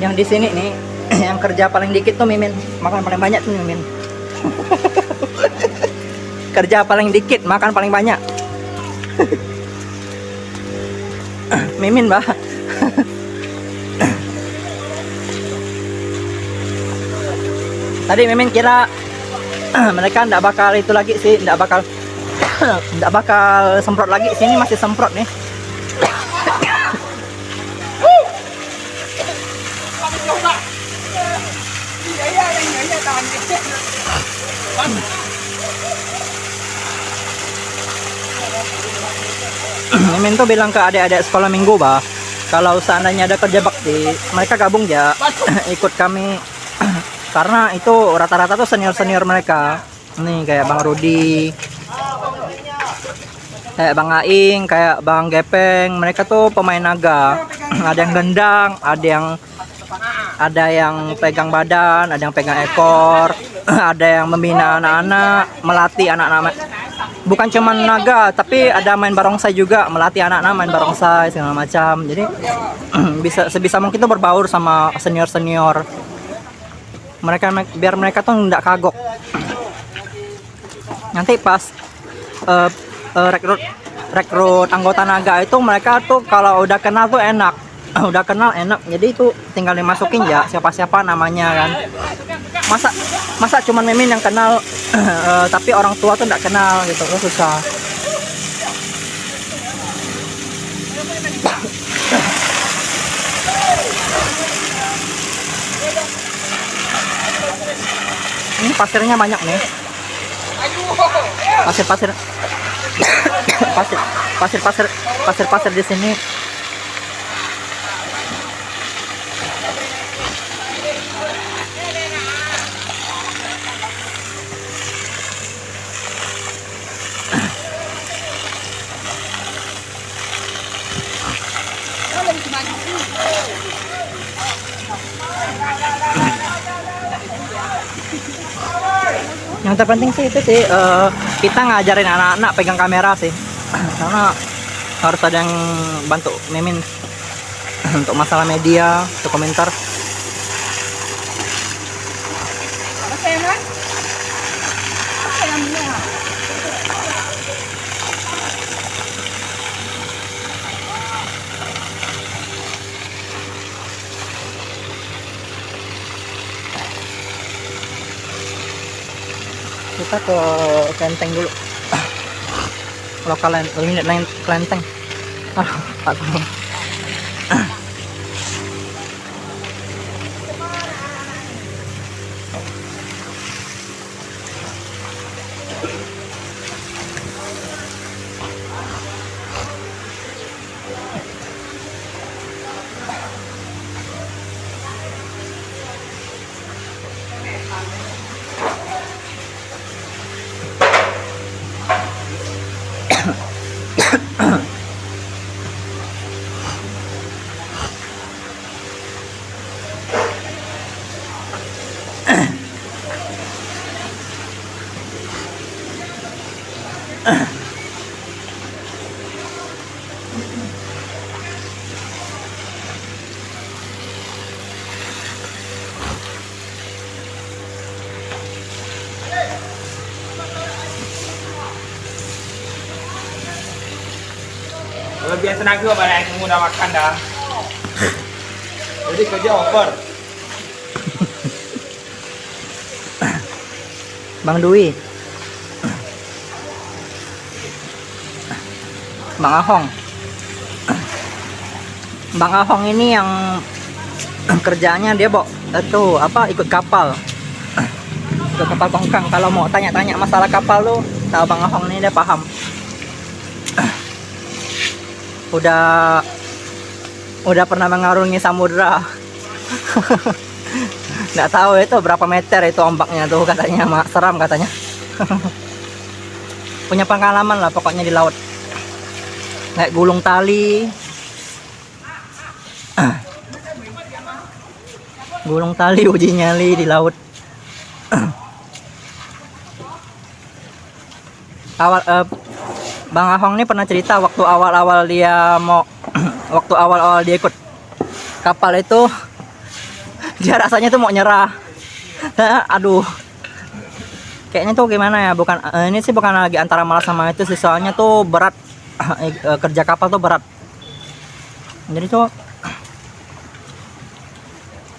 Yang di sini nih, yang kerja paling dikit tuh Mimin, makan paling banyak tuh Mimin. Kerja paling dikit, makan paling banyak. Mimin, Mbak. Tadi Mimin kira mereka nggak bakal itu lagi sih, nggak bakal semprot lagi. Sini masih semprot nih. Mimin tuh bilang ke adik-adik sekolah minggu kalau seandainya ada kerja bakti mereka gabung ya ikut kami. Karena itu rata-rata tuh senior mereka nih, kayak Bang Rudi, kayak Bang Aing, kayak Bang Gepeng, mereka tuh pemain naga. Ada yang gendang, ada yang pegang badan, ada yang pegang ekor, ada yang membina anak-anak, melatih anak-anak. Bukan cuma naga, tapi ada main barongsai juga, melatih anak-anak main barongsai segala macam. Jadi sebisa mungkin tuh berbaur sama senior. Biar mereka tuh nggak kagok. Nanti pas rekrut anggota naga itu mereka tuh kalau udah kenal tuh enak. Udah kenal enak, jadi itu tinggal dimasukin ya siapa namanya kan. Masa cuman Mimin yang kenal tapi orang tua tuh nggak kenal gitu, tuh susah. Ini pasirnya banyak nih. Pasir di sini. Yang terpenting sih itu sih kita ngajarin anak-anak pegang kamera sih. Karena harus ada yang bantu Mimin untuk masalah media, untuk komentar. Kita ke Klenteng dulu. Lokal lain Klenteng. Pak. Kelebihan tenaga banyak yang udah makan dah. Jadi kerja over. Bang Dwi, Bang Ahong. Bang Ahong ini yang kerjaannya dia itu apa, ikut kapal. Ikut kapal tongkang. Kalau mau tanya-tanya masalah kapal tuh, tahu Bang Ahong ini dia paham. Udah pernah mengarungi samudra. Nggak tahu itu berapa meter itu ombaknya tuh, katanya seram katanya. Punya pengalaman lah pokoknya di laut. Kayak gulung tali. Gulung tali, uji nyali di laut. Bang Ahong ini pernah cerita waktu awal-awal dia ikut kapal itu, dia rasanya tuh mau nyerah. Aduh, kayaknya tuh gimana ya, ini sih bukan lagi antara malas sama itu sih, soalnya tuh berat. Kerja kapal tuh berat. Jadi tuh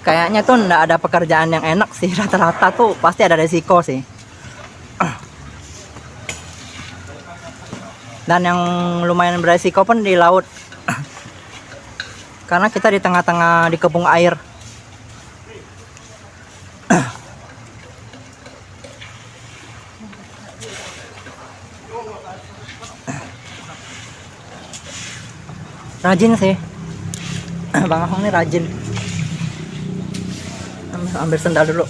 kayaknya tuh nggak ada pekerjaan yang enak sih, rata-rata tuh pasti ada resiko sih. Dan yang lumayan beresiko pun di laut. Karena kita di tengah-tengah dikepung air. Rajin sih. Bang Ahong ini rajin. Ambil sendal dulu.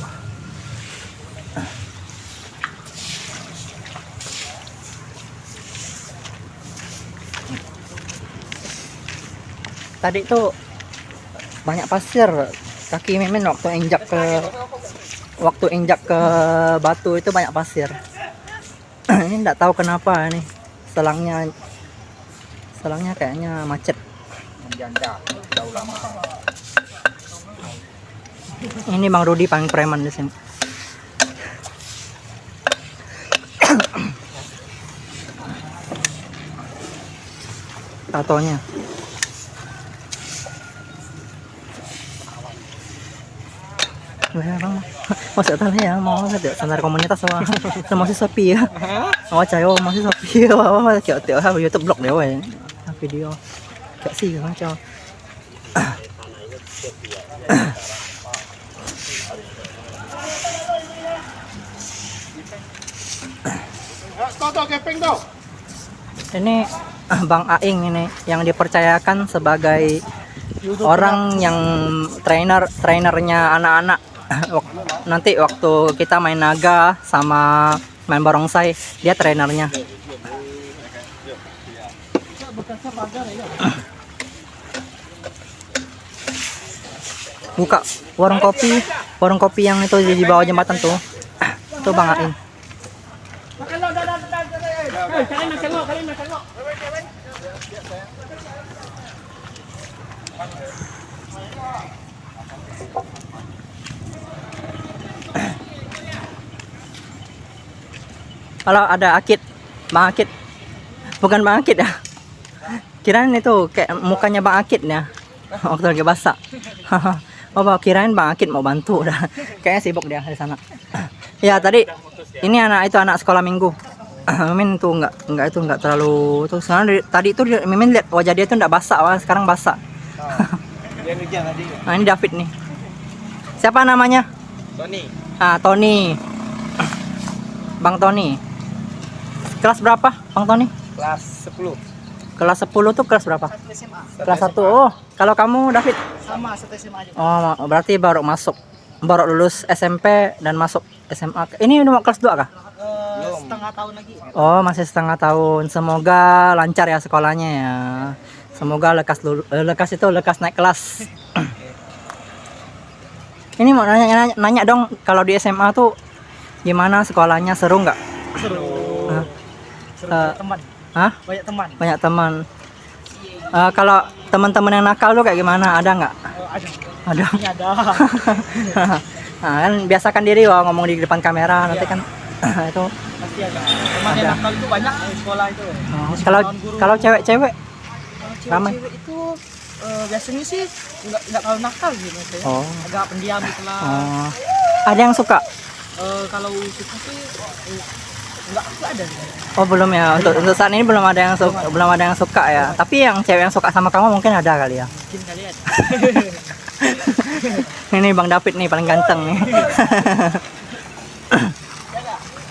Tadi tuh banyak pasir, kaki Mimin waktu injak ke batu itu banyak pasir. Ini nggak tahu kenapa nih selangnya kayaknya macet. Ini Bang Rudi paling preman di sini. Tatonya. Masuk tali ya, mau lihat standar komunitas sama si Sopi ya. Oh cayo masih Sopi ya, kiểu tiểu ha YouTube blog đều rồi. Video kayak sih kan cho. Toto keping tuh. Ini Bang Aing ini yang dipercayakan sebagai orang yang trainernya anak-anak. Nanti waktu kita main naga sama main barongsai, dia trainernya. Buka warung kopi yang itu di bawah jembatan tuh. Itu Bang Aing. Kalau ada Bang Akid, bukan Bang Akid ya. Kirain itu kayak mukanya Bang Akid ya, waktu lagi basah. Oh, kirain Bang Akid mau bantu udah. Kayaknya sibuk dia di sana. Ya tadi ini anak sekolah minggu. Mimin tuh nggak terlalu tuh. Soalnya tadi itu Mimin lihat wajah dia tuh nggak basah, sekarang basah. Nah ini David nih. Siapa namanya? Tony. Tony. Bang Tony. Kelas berapa, Bang Tony? Kelas 10. Kelas 10 tuh kelas berapa? Kelas 1. Oh, kalau kamu David? Sama, satu SMA aja. Oh, berarti baru lulus SMP dan masuk SMA. Ini udah mau kelas 2 kah? Setengah tahun lagi. Oh, masih setengah tahun. Semoga lancar ya sekolahnya ya. Semoga lekas naik kelas. Ini mau nanya dong, kalau di SMA tuh gimana sekolahnya, seru nggak? Eh, teman. hah? Banyak teman. Banyak teman. Kalau teman-teman yang nakal tuh kayak gimana? Ada nggak? Ada. Ada. Ini ada. Nah, kan biasakan diri wah ngomong di depan kamera nanti kan itu. Pasti ada. Teman yang nakal itu banyak di sekolah itu. Kalau Kawan guru. kalau cewek-cewek Kalau ramai. cewek-cewek itu biasanya sih nggak terlalu nakal gitu saya. Oh. Agak pendiam itulah. Oh. Ada yang suka? Kalau suka sih nggak ada. Oh belum ya. Untuk saat ini belum ada yang suka ya. Tapi yang cewek yang suka sama kamu mungkin ada kali ya. Mungkin kalian. Ini Bang David nih paling ganteng nih.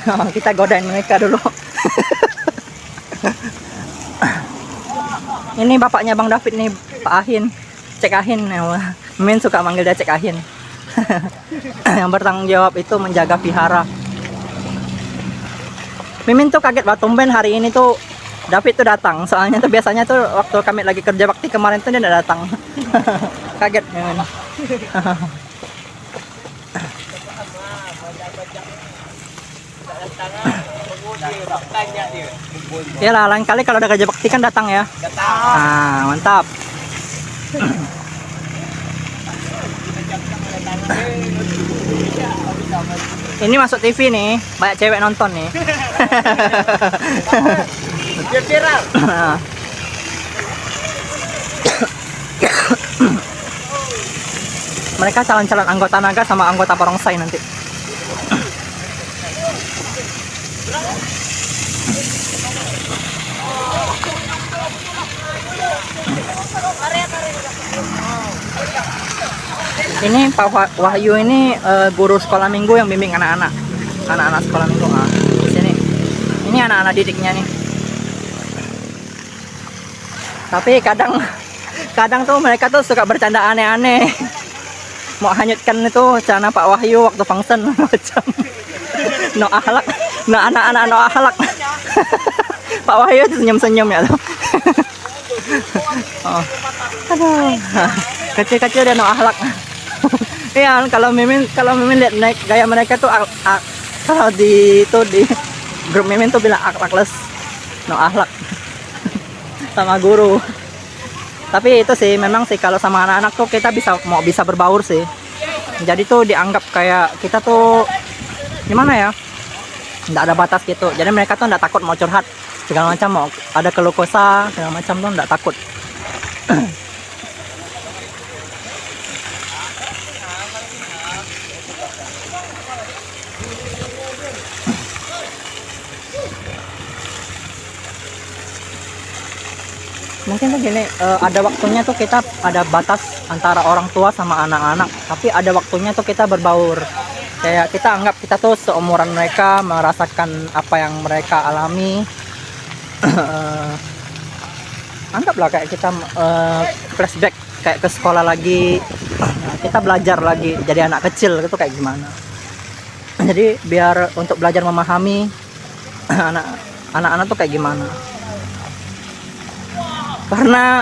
Oh, kita godain mereka dulu. Ini bapaknya Bang David nih, Pak Ahin. Cek Ahin. Mimin suka manggil dia Cek Ahin. Yang bertanggung jawab itu menjaga vihara. Mimin tuh kaget banget tumben hari ini tuh David tuh datang. Soalnya tuh biasanya tuh waktu kami lagi kerja bakti kemarin tuh dia nggak datang. Kaget Mimin. Ya lah, lain kali kalau ada kerja bakti kan datang ya. Nah, mantap. Ini masuk TV nih, banyak cewek nonton nih. Biar viral. Mereka calon-calon anggota naga sama anggota barongsai nanti. Ini Pak Wahyu ini guru sekolah minggu yang bimbing anak-anak sekolah minggu. Nah, di sini. Ini anak-anak didiknya nih. Tapi kadang tuh mereka tuh suka bercanda aneh-aneh. Mau hanyutkan itu celana Pak Wahyu waktu function macam no akhlak, no anak-anak no akhlak. Pak Wahyu tuh senyum-senyum ya tuh. Oh. Aduh. Kecil-kecil dia no akhlak. Iya, kalau mimin lihat naik gaya mereka tuh kalau di grup mimin tuh bilang akhlakless, no akhlak. Sama guru. Tapi itu sih memang sih kalau sama anak-anak tuh kita bisa berbaur sih. Jadi tuh dianggap kayak kita tuh gimana ya? Nggak ada batas gitu. Jadi mereka tuh nggak takut mau curhat segala macam, mau ada keluh kesah segala macam tuh nggak takut. Mungkin tuh gini, ada waktunya tuh kita ada batas antara orang tua sama anak-anak, tapi ada waktunya tuh kita berbaur. Kayak kita anggap kita tuh seumuran mereka, merasakan apa yang mereka alami. Anggaplah kayak kita flashback kayak ke sekolah lagi, kita belajar lagi jadi anak kecil itu kayak gimana. Jadi biar untuk belajar memahami anak-anak tuh kayak gimana. Karena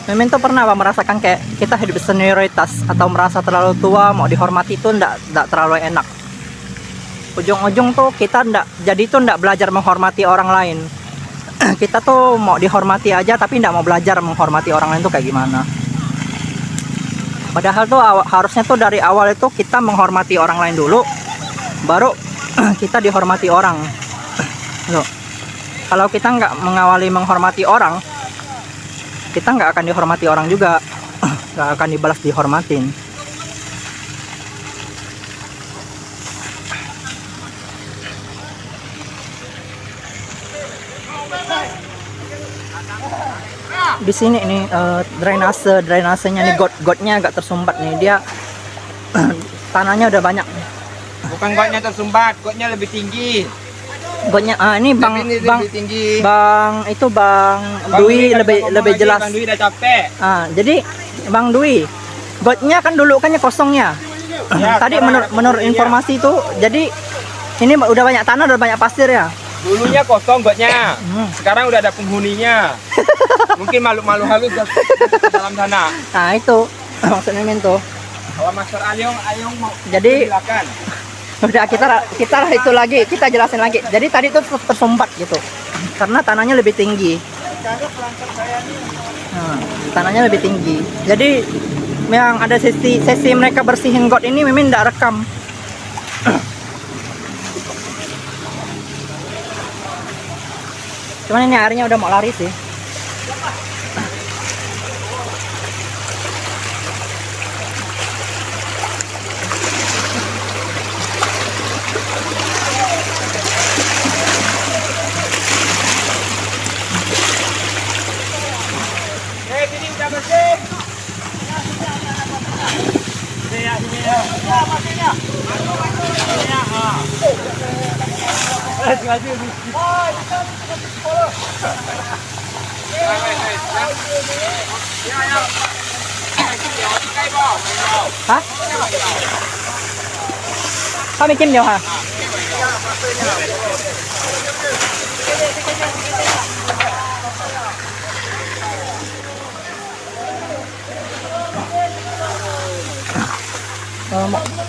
Mimin tuh pernah merasakan kayak kita hidup senioritas atau merasa terlalu tua, mau dihormati itu ndak terlalu enak. Ujung-ujung tuh kita ndak belajar menghormati orang lain. Kita tuh mau dihormati aja tapi ndak mau belajar menghormati orang lain tuh kayak gimana. Padahal tuh harusnya tuh dari awal itu kita menghormati orang lain dulu, baru kita dihormati orang. Loh. Kalau kita nggak mengawali menghormati orang, kita nggak akan dihormati orang juga, nggak akan dibalas dihormatin. Di sini nih drainasenya nih gotnya agak tersumbat nih, dia tanahnya udah banyak. Bukan gotnya tersumbat, gotnya lebih tinggi. Gotnya ini Bang lebih tinggi. Bang Dwi lebih jelas. Bang Dwi udah capek. Jadi Bang Dwi, gotnya kan dulu kan kosongnya. Ya, Tadi menurut informasi itu, jadi ini udah banyak tanah, udah banyak pasir ya. Dulunya kosong gotnya. Sekarang udah ada penghuninya. Mungkin malu-malu halus di dalam sana. Nah itu maksudnya Min tuh. Kalau Master Ayong mau Jadi silakan. Udah kita itu lagi, kita jelasin lagi. Jadi tadi tuh tersumbat gitu. Karena tanahnya lebih tinggi. Nah, tanahnya lebih tinggi. Jadi yang ada sesi mereka bersihin got ini Mimin tidak rekam. Cuman ini airnya udah mau lari sih. Sini udah bersih. Hả? Sao mày kim nhiều hả?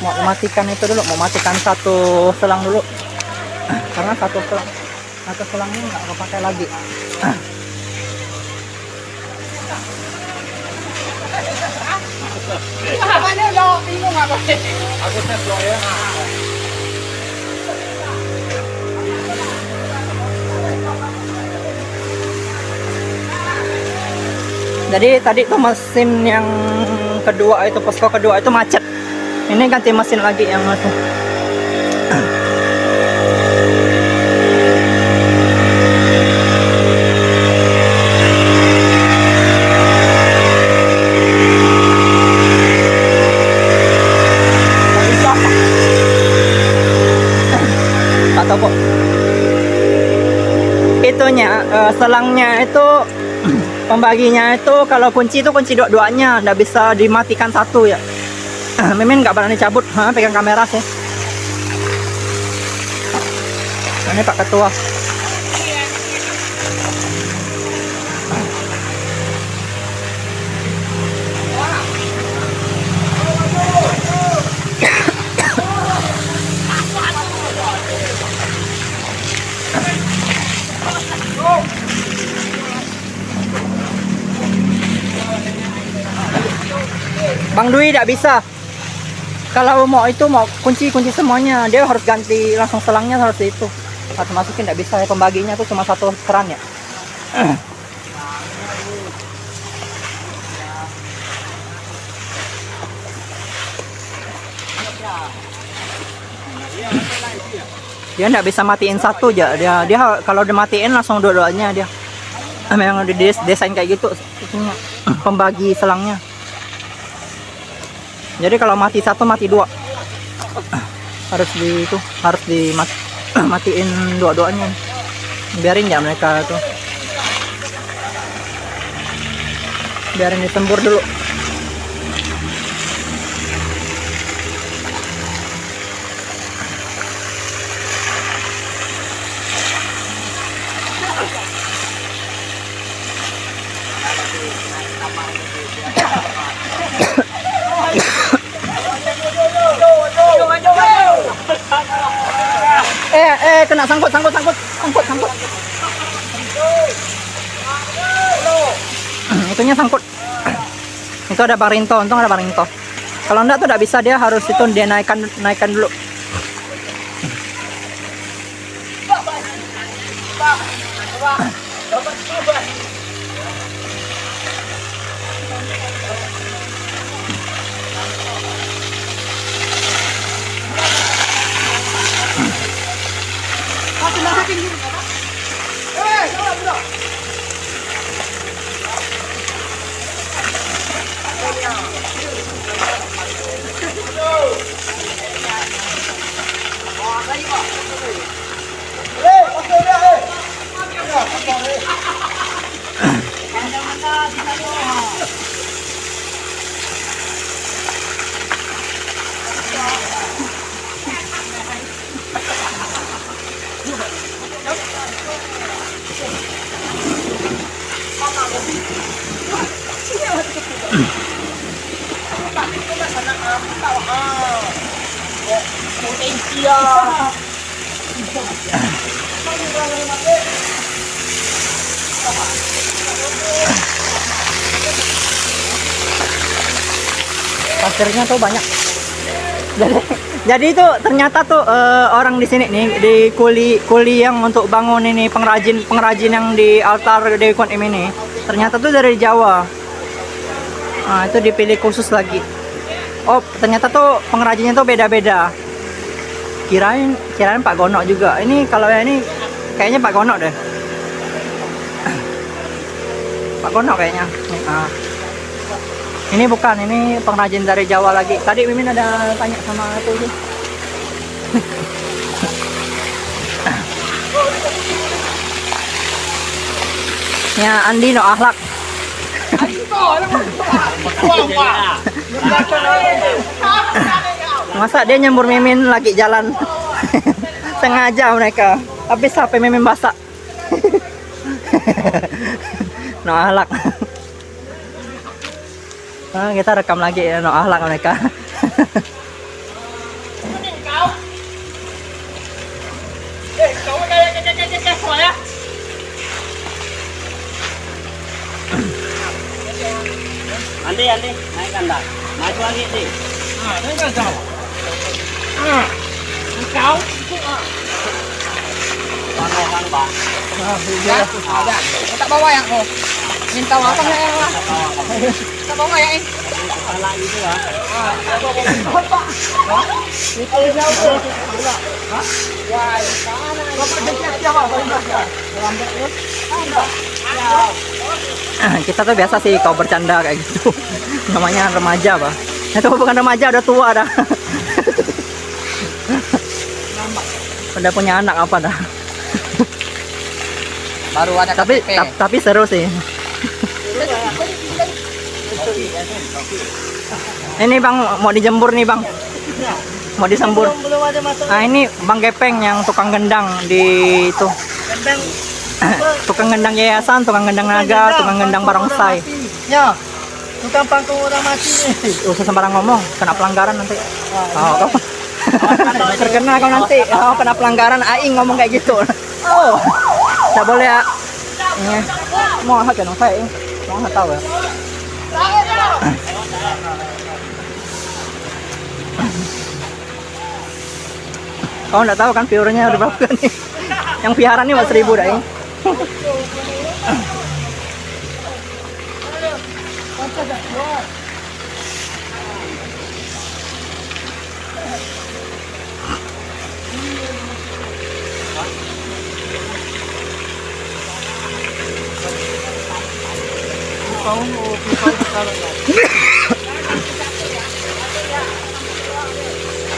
Mau matikan itu dulu, mau matikan satu selang dulu. Karena satu selangnya nggak kepakai lagi. Jadi tadi tuh mesin yang kedua itu, posko kedua itu macet. Ini ganti mesin lagi yang itu. Atau kok itunya selangnya itu pembaginya itu kalau kunci itu kunci dua-duanya, nggak bisa dimatikan satu ya. Mimin nggak berani cabut, pegang kamera sih. Ini Pak Ketua. Bang Dwi tidak bisa. Kalau mau itu mau kunci semuanya, dia harus ganti langsung selangnya, harus itu. Harus masukin, tidak bisa ya, pembaginya tuh cuma satu keran ya. Dia tidak bisa matiin satu aja. Dia kalau dimatiin langsung dua-duanya dia. Memang desain kayak gitu itunya, pembagi selangnya. Jadi kalau mati satu mati dua, harus dimatiin dua-duanya. Biarin ya mereka tuh, biarin disembur dulu. Kena sangkut. Itunya sangkut. Itu ada Barinto, untung ada Barinto. Kalau enggak tuh enggak bisa, dia harus itu dia naikkan dulu. Pasirnya tuh banyak. Jadi itu ternyata tuh orang di sini nih di kuli yang untuk bangun ini pengrajin yang di altar Dewi Kuan Im ini ternyata tuh dari Jawa. Nah, itu dipilih khusus lagi. Oh, ternyata tuh pengrajinnya tuh beda-beda. Kirain Pak Gono juga. Ini kalau yang ini kayaknya Pak Gono deh. Pak Gono kayaknya. Nah. Ini bukan, ini pengrajin dari Jawa lagi. Tadi Mimin ada tanya sama itu sih. Ya, Andi no akhlak. Masa dia nyembur Mimin lagi jalan. Sengaja mereka. Habis sampai Mimin basah. No akhlak. Nah, kita rekam lagi ya, no akhlak mereka. Andi, naikkan dah. Maju lagi, Andi. Naikkan kau. Kau? Naikkan, Bang. Ada. Tak bawa yang kau. Minta apa nggak yang lah? Tak bawa ya ini. Salah itu ya. Kita tuh biasa sih kau bercanda kayak gitu. Namanya remaja, Pak. Itu bukan remaja, udah tua dah. Udah punya anak apa dah. Baru ada Tapi seru sih. Ini Bang mau dijembur nih Bang. Mau disembur. Belum ada masuk. Nah ini Bang Gepeng yang tukang gendang di itu. Gendang. Tukang gendang yayasan, tukang gendang naga, tukang gendang barongsai. Ya. Tukang pangkung orang mati nih. Usah sembarang ngomong, kena pelanggaran nanti. Oh, kau terkena kau nanti. Oh, kena pelanggaran aing ngomong kayak gitu. Oh. Tidak boleh ya. Ini. Mau hak kan saya. Mau tahu ya. Kau nggak tahu kan viewernya udah berapa nih? Yang piharan nih 1000 dah ini.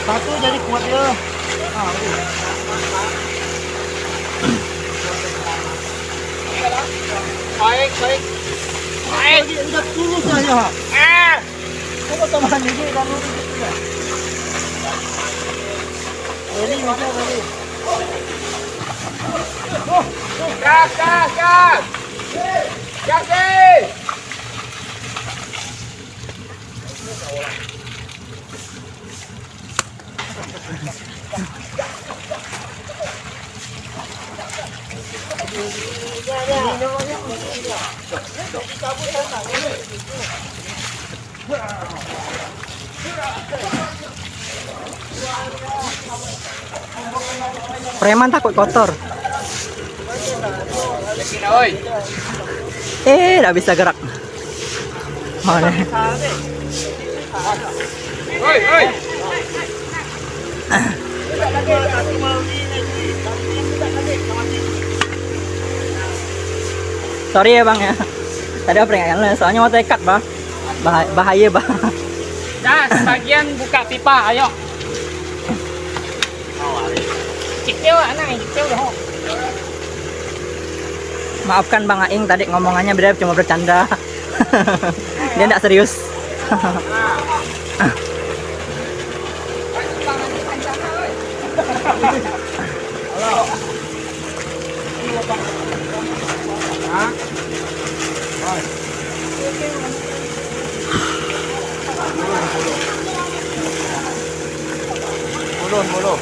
Satu jadi kuat ya. Baik. Udah tulus saya. Kau tambahan ini dan lu juga. Ini macam ini. Gas. Gas deh. Preman takut kotor. Oi. Tidak bisa gerak. Mana? Oi. Sorry ya Bang ya. Tadi apa peringatkan soalnya mau tekat Bang. Bahaya Bang. Nah, sebagian buka pipa, ayo. Kecil anak yang kecil dah. Maafkan Bang Aing tadi ngomongannya beda cuma bercanda. Dia tidak serius. Mulu.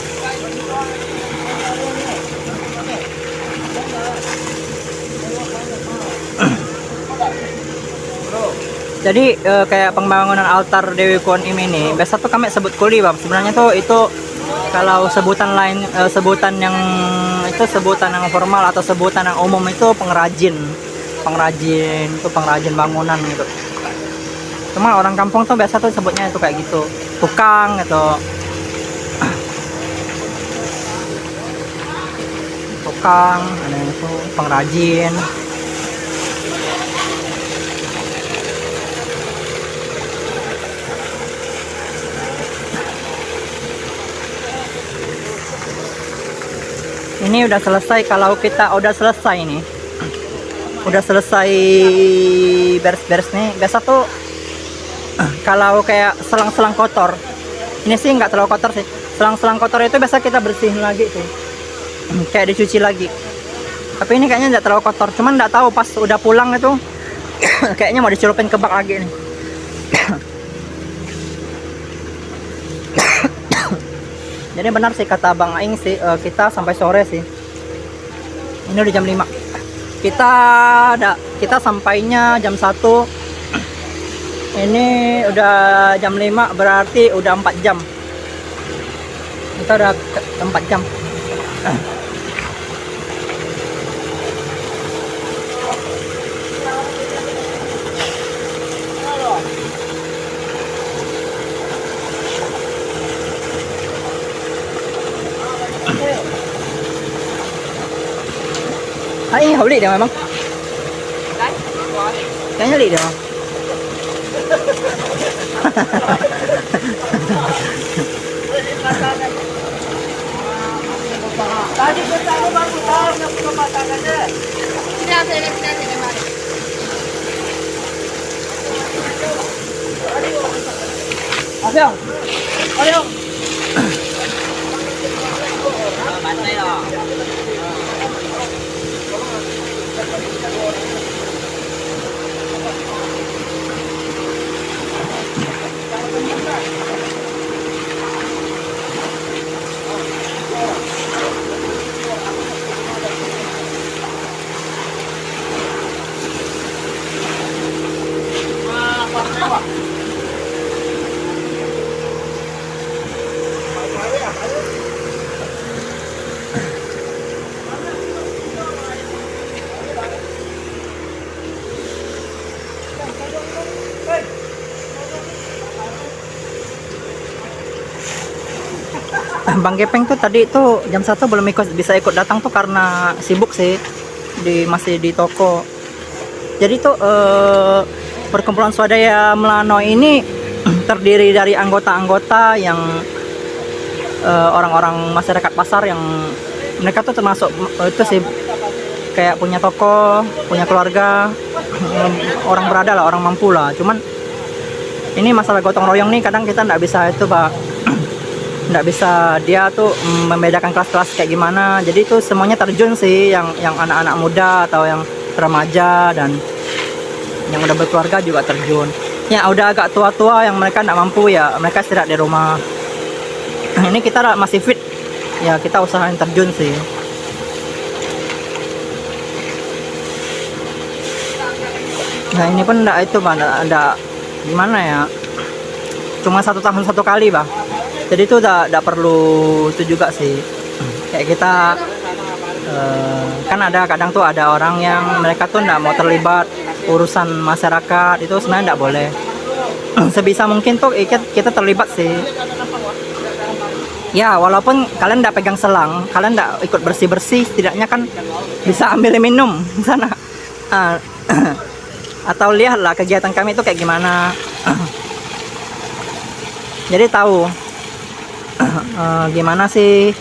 Jadi kayak pembangunan altar Dewi Kuan Im ini biasa tuh kami sebut kuli bang. Sebenarnya tuh itu kalau sebutan lain, sebutan yang itu sebutan yang formal atau sebutan yang umum itu pengrajin itu pengrajin bangunan gitu. Cuma orang kampung tuh biasa tuh sebutnya itu kayak gitu, tukang gitu, tukang, ada yang itu pengrajin. Ini udah selesai. Kalau kita udah selesai nih, udah selesai beres-beres nih, biasa tuh kalau kayak selang-selang kotor, ini sih nggak terlalu kotor sih, selang-selang kotor itu biasa kita bersihin lagi sih, kayak dicuci lagi. Tapi ini kayaknya nggak terlalu kotor, cuman nggak tahu pas udah pulang itu kayaknya mau dicelupin ke bak lagi nih. Jadi benar sih kata Bang Aing sih, kita sampai sore sih. Ini udah jam 5. Kita sampainya jam 1. Ini udah jam 5, berarti udah 4 jam. Kita udah 4 jam. Anh hậu lị được không? Cái nó lị được không? Sini, mari. Ada không? Ada không? Bang Gepeng tuh tadi tuh jam 1 belum bisa ikut datang tuh karena sibuk sih, masih di toko. Jadi tuh perkumpulan swadaya Melano ini terdiri dari anggota-anggota yang orang-orang masyarakat pasar yang mereka tuh termasuk itu sih kayak punya toko, punya keluarga, orang berada lah, orang mampu lah. Cuman ini masalah gotong royong nih kadang kita nggak bisa itu Pak, nggak bisa dia tuh membedakan kelas-kelas kayak gimana. Jadi tuh semuanya terjun sih, yang anak-anak muda atau yang remaja dan yang udah berkeluarga juga terjun. Ya udah agak tua-tua yang mereka nggak mampu ya mereka istirahat di rumah. Ini kita masih fit ya, kita usahain terjun sih. Nah ini pun enggak itu Bang, enggak gimana ya, cuma 1 tahun 1 kali Bang. Jadi itu udah perlu itu juga sih. Kayak kita kan ada kadang tuh ada orang yang mereka tuh enggak mau terlibat urusan masyarakat, itu sebenarnya enggak boleh. Sebisa mungkin tuh kita terlibat sih. Ya walaupun kalian enggak pegang selang, kalian enggak ikut bersih-bersih, setidaknya kan bisa ambil minum di sana. Atau lihatlah kegiatan kami itu kayak gimana. Jadi tahu gimana sih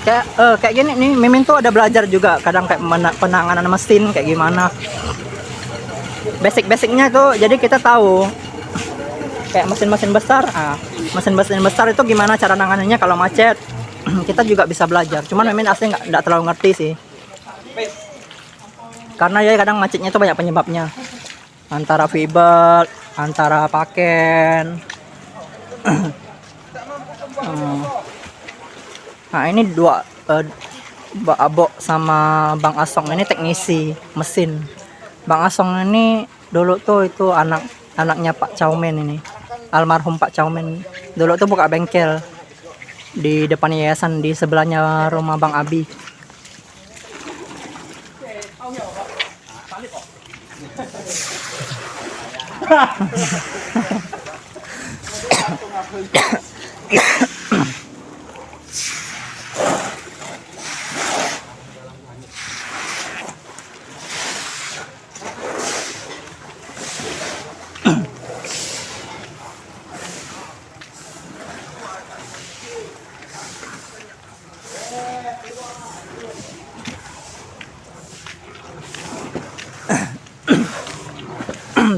kayak gini nih. Mimin tuh ada belajar juga kadang kayak penanganan mesin kayak gimana, basic-basicnya tuh. Jadi kita tahu kayak mesin-mesin besar, mesin-mesin besar itu gimana cara nanganannya kalau macet. Kita juga bisa belajar, cuman Mimin asli nggak terlalu ngerti sih, karena ya kadang macetnya itu banyak penyebabnya, antara fiber, antara paken. Nah ini dua Mbak Abo sama Bang Asong ini teknisi mesin. Bang Asong ini dulu tuh itu anaknya Pak Caumen ini, almarhum Pak Caumen. Dulu tuh buka bengkel di depan yayasan di sebelahnya rumah Bang Abi.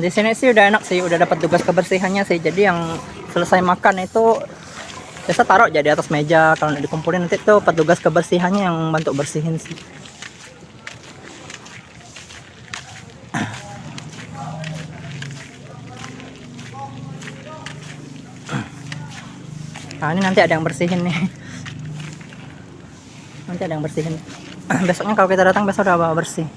Di sini sih udah enak sih, udah dapat tugas kebersihannya sih. Jadi yang selesai makan itu biasa taruh aja di atas meja. Kalau nggak dikumpulin nanti tuh petugas kebersihannya yang bantu bersihin sih. Nah ini nanti ada yang bersihin nih. Nanti ada yang bersihin. Besoknya kalau kita datang besok udah bersih.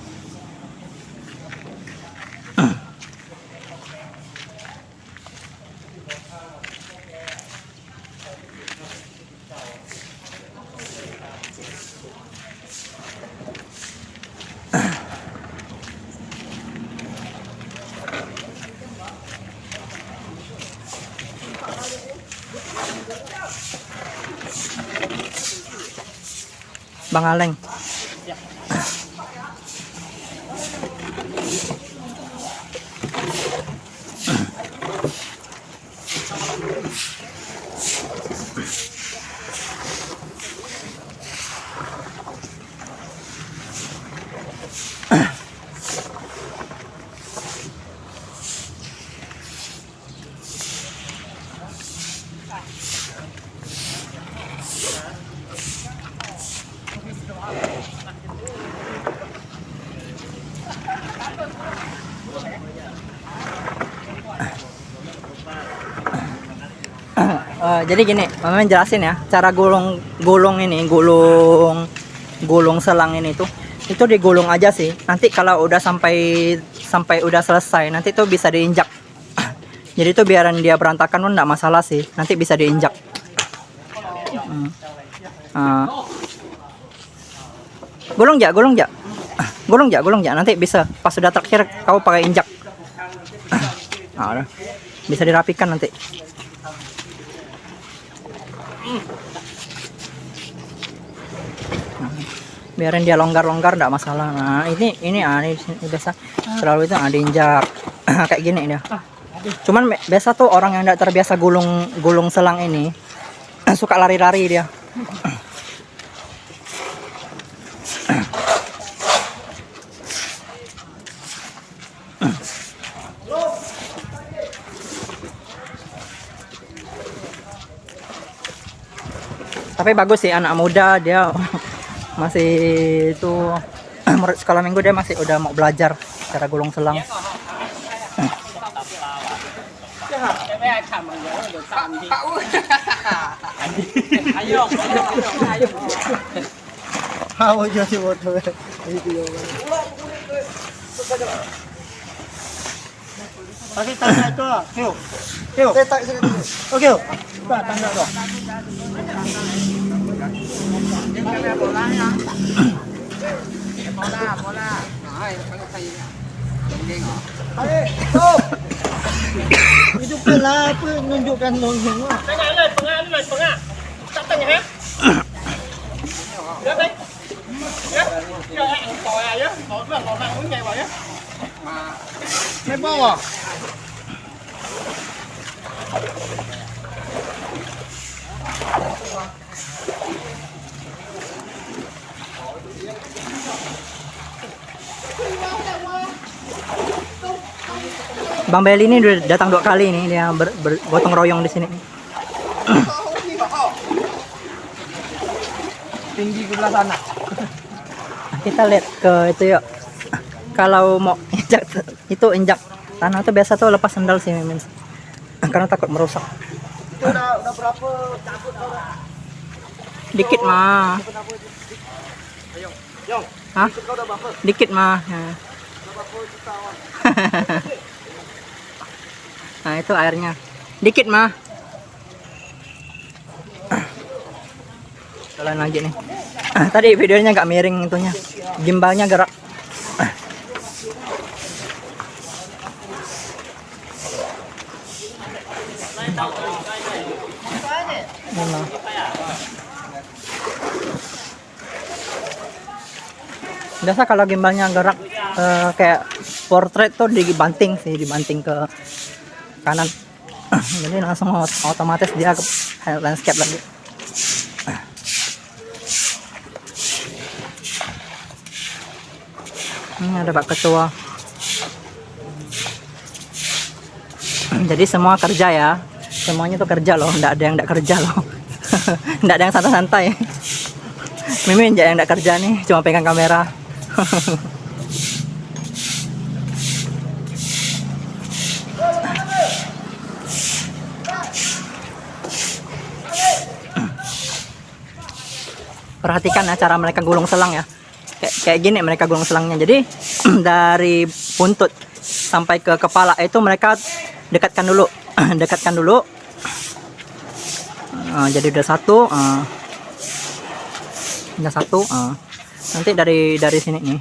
Bang Aleng. Jadi gini, Mama jelasin ya, cara gulung selang ini tuh, itu digulung aja sih. Nanti kalau udah sampai udah selesai, nanti tuh bisa diinjak. Jadi tuh biaran dia berantakan pun enggak masalah sih, nanti bisa diinjak. Gulung ja, nanti bisa pas sudah terakhir kau pakai injak. Nah, udah. Bisa dirapikan nanti. Biarin dia longgar-longgar enggak masalah. Nah ini biasa selalu itu diinjak kayak gini dia. Cuman biasa tuh orang yang enggak terbiasa gulung selang ini suka lari-lari dia. Tapi bagus sih, anak muda dia masih itu murid sekolah minggu, dia masih udah mau belajar cara gulung selang. Pakai tanda itu lah. Yuk. Oke. Pak, tanda tu. Hidupkanlah apa menunjukkan semua. Tengah. Tak tanya ya. Ya, baik. Ya. Ya, ngồi ya. Ngồi nang muốn nghe vậy á. Mấy bông à? Bang Beli ini udah datang 2 kali nih, dia gotong royong di sini. Tinggi ke belah sana. Kita lihat ke itu yuk. Kalau mau injak tanah tuh biasa tuh lepas sendal sih Mimin. Karena takut merusak. Itu udah berapa cabut Dikit mah. Hah? Dikit mah. Nah itu airnya. Dikit mah. Jalan lagi nih. Tadi videonya agak miring itunya. Gimbalnya gerak. Memang. Biasa kalau gimbalnya gerak kayak portrait tuh dibanting ke kanan. Jadi langsung otomatis dia ke landscape lagi. Ini ada Pak Ketua. Jadi semua kerja ya. Semuanya tuh kerja loh, nggak ada yang nggak kerja loh. Nggak ada yang santai-santai. Mimin yang nggak kerja nih, cuma pegang kamera. Perhatikan ya cara mereka gulung selang ya. Kayak gini mereka gulung selangnya. Jadi dari buntut sampai ke kepala itu mereka dekatkan dulu. Dekatkan dulu. Jadi udah satu. Udah satu. Nanti dari sini nih.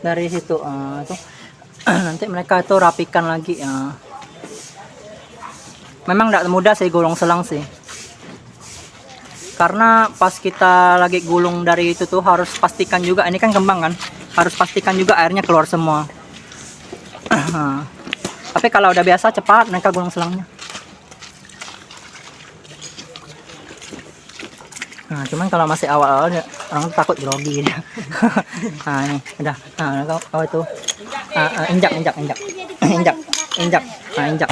Dari situ tuh. Nanti mereka itu rapikan lagi. Memang tidak mudah sih gulung selang sih. Karena pas kita lagi gulung dari itu tuh harus pastikan juga, ini kan kembang kan, harus pastikan juga airnya keluar semua. Tapi kalau udah biasa cepat mereka gulung selangnya. Nah, cuman kalau masih awal-awal orang takut grogi gitu. Nah, ini udah. Nah, kau itu injak. Injak.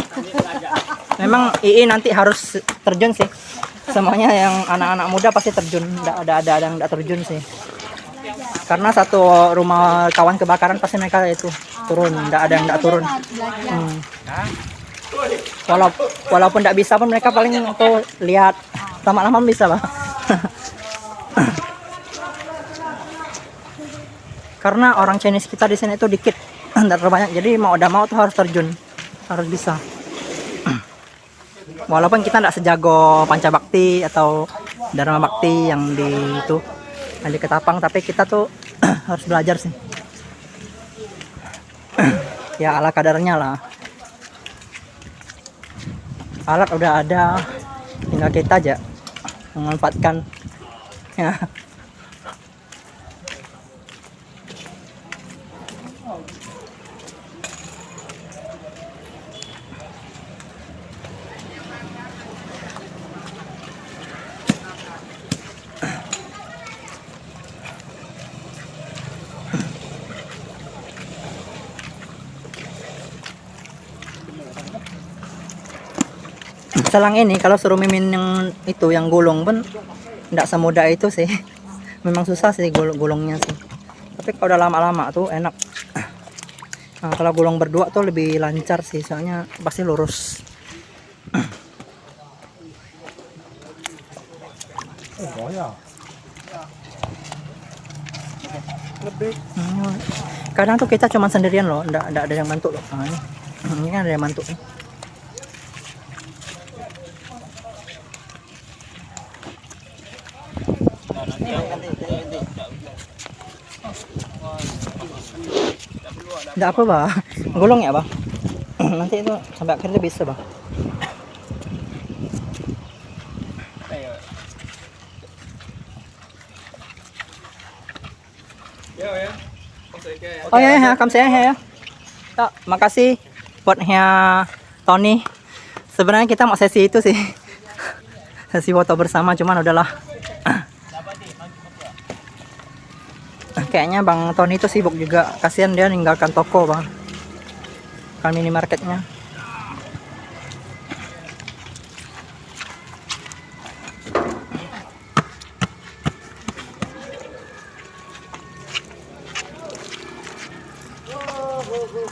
Memang II nanti harus terjun sih. Semuanya yang anak-anak muda pasti terjun. Nggak ada yang nggak terjun sih. Karena satu rumah kawan kebakaran pasti mereka itu turun. Nggak ada yang nggak turun. Walaupun nggak bisa pun mereka paling tuh lihat lama-lama bisa lah. Karena orang Chinese kita di sini itu dikit, tidak terlalu banyak. Jadi mau udah mau tuh harus terjun, harus bisa. Walaupun kita tidak sejago Pancabakti atau Dharma Bakti yang di itu di Ketapang, tapi kita tuh harus belajar sih. Ya ala kadarnya lah. Alat udah ada, tinggal kita aja memanfaatkan. Ya. Selang ini kalau suruh mimin yang itu yang gulung pun tidak semudah itu sih. Memang susah sih gulungnya sih. Tapi kalau udah lama-lama tuh enak. Nah, kalau gulung berdua tuh lebih lancar sih, soalnya pasti lurus. Kadang tuh kita cuma sendirian loh, enggak ada yang bantu loh. Nah, ini kan ada yang bantu nih. Enggak apa, Bah. Gulung ya, Bah. Nanti itu sampai akhirnya bisa, Bah. Oh ya, kamsahamnida ya. Ya, makasih buatnya Tony. Sebenarnya kita mau sesi itu sih. Sesi foto bersama, cuman udahlah. Kayaknya Bang Tony itu sibuk juga. Kasihan dia ninggalkan toko, Bang. Kan minimarketnya. Mimin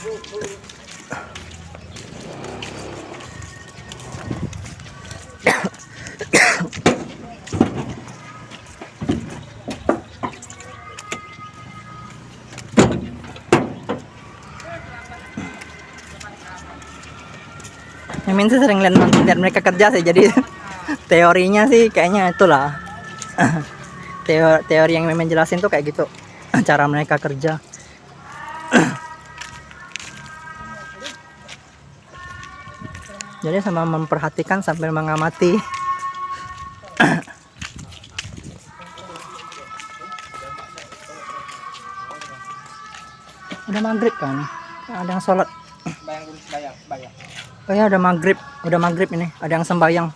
sih sering lihat mereka kerja sih, jadi teorinya sih kayaknya itulah. Teori yang Mimin jelasin tuh kayak gitu cara mereka kerja. Jadi sama memperhatikan sambil mengamati. Udah maghrib kan? Ada yang sholat. Bayang. Oh ya udah maghrib ini. Ada yang sembahyang.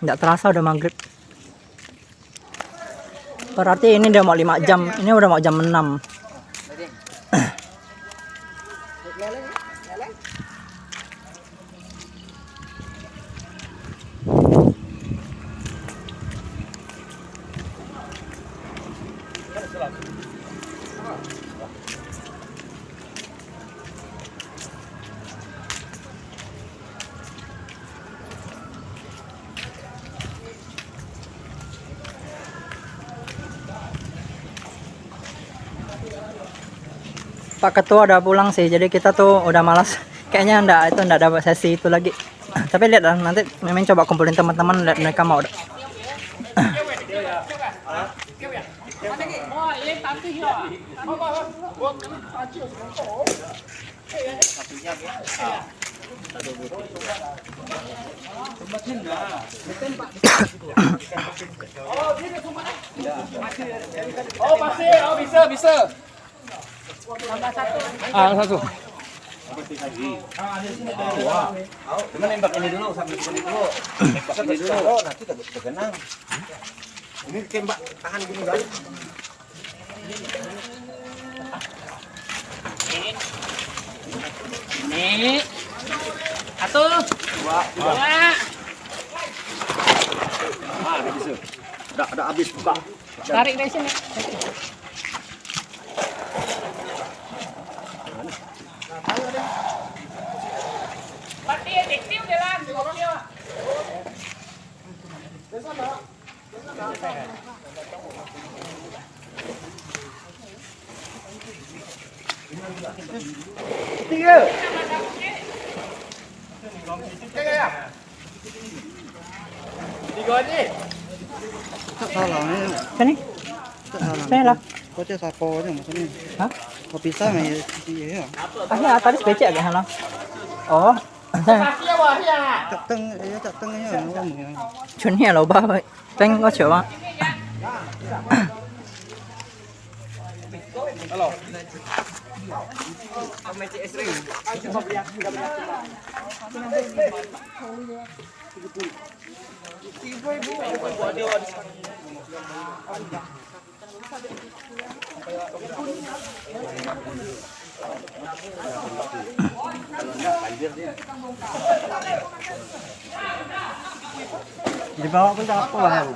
Nggak terasa udah maghrib. Berarti ini udah mau 5 jam. Ini udah mau jam 6. Pak Ketua udah pulang sih, jadi kita tuh udah malas. Kayaknya ndak dapat sesi itu lagi. Tapi lihat lah, nanti Mimin coba kumpulin teman-teman, lihat mereka mau. Oh, masih. Oh, bisa. Satu. Cuma nembak ini dulu sambil ini dulu. Nembak ini dulu. Nanti tergenang. Ini tembak tahan gini kan. Ini. Satu. Dua. Ada bisa. Ada habis buka. Tarik dari sini. Sini. Saya lah. Có chơi sạc cô chứ mà sao này? Hả? Có pizza mày gì vậy? Ah, tadi becek ya, halo. Oh. Chặt tân ấy nhá, nó không mười. Chuẩn hè lẩu ba vậy. Tanh có chịu không? Dibawa pun tak apa lah.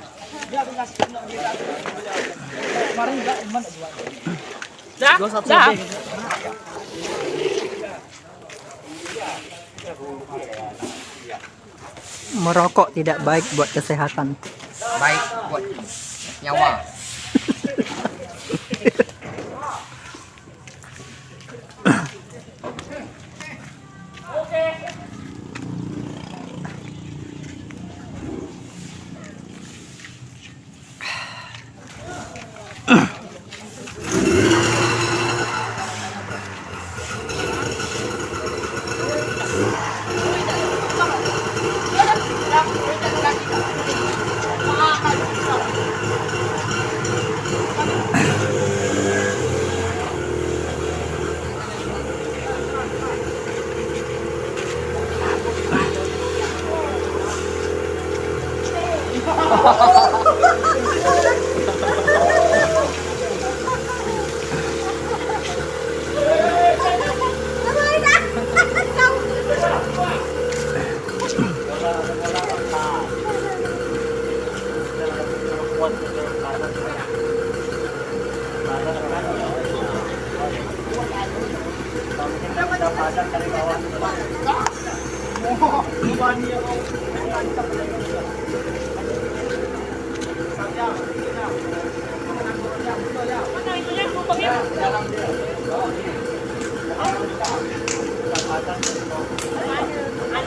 Dah. Merokok tidak baik buat kesehatan. Baik buat nyawa.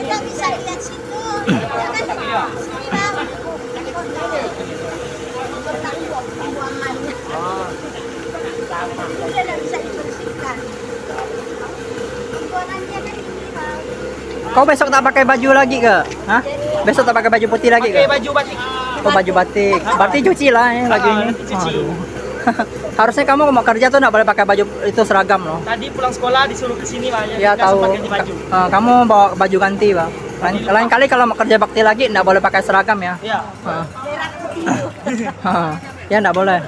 Tidak bisa lihat situ. Jangan sini bang. Buangannya. Tidak bisa dibersihkan. Buangannya kan ini bang. Kau besok tak pakai baju lagi ke? Hah? Besok tak pakai baju putih lagi ke? Pakai baju batik. Oh, baju batik. Berarti cuci lah ya baju ini. nanti cuci. Aduh. Harusnya kamu mau kerja tuh nggak boleh pakai baju itu seragam loh. Tadi pulang sekolah disuruh ke sini Pak. Ya nggak tahu. sempat ganti baju. Kamu bawa baju ganti bang. Lain kali kalau mau kerja bakti lagi nggak boleh pakai seragam ya. Iya. Ya nggak boleh.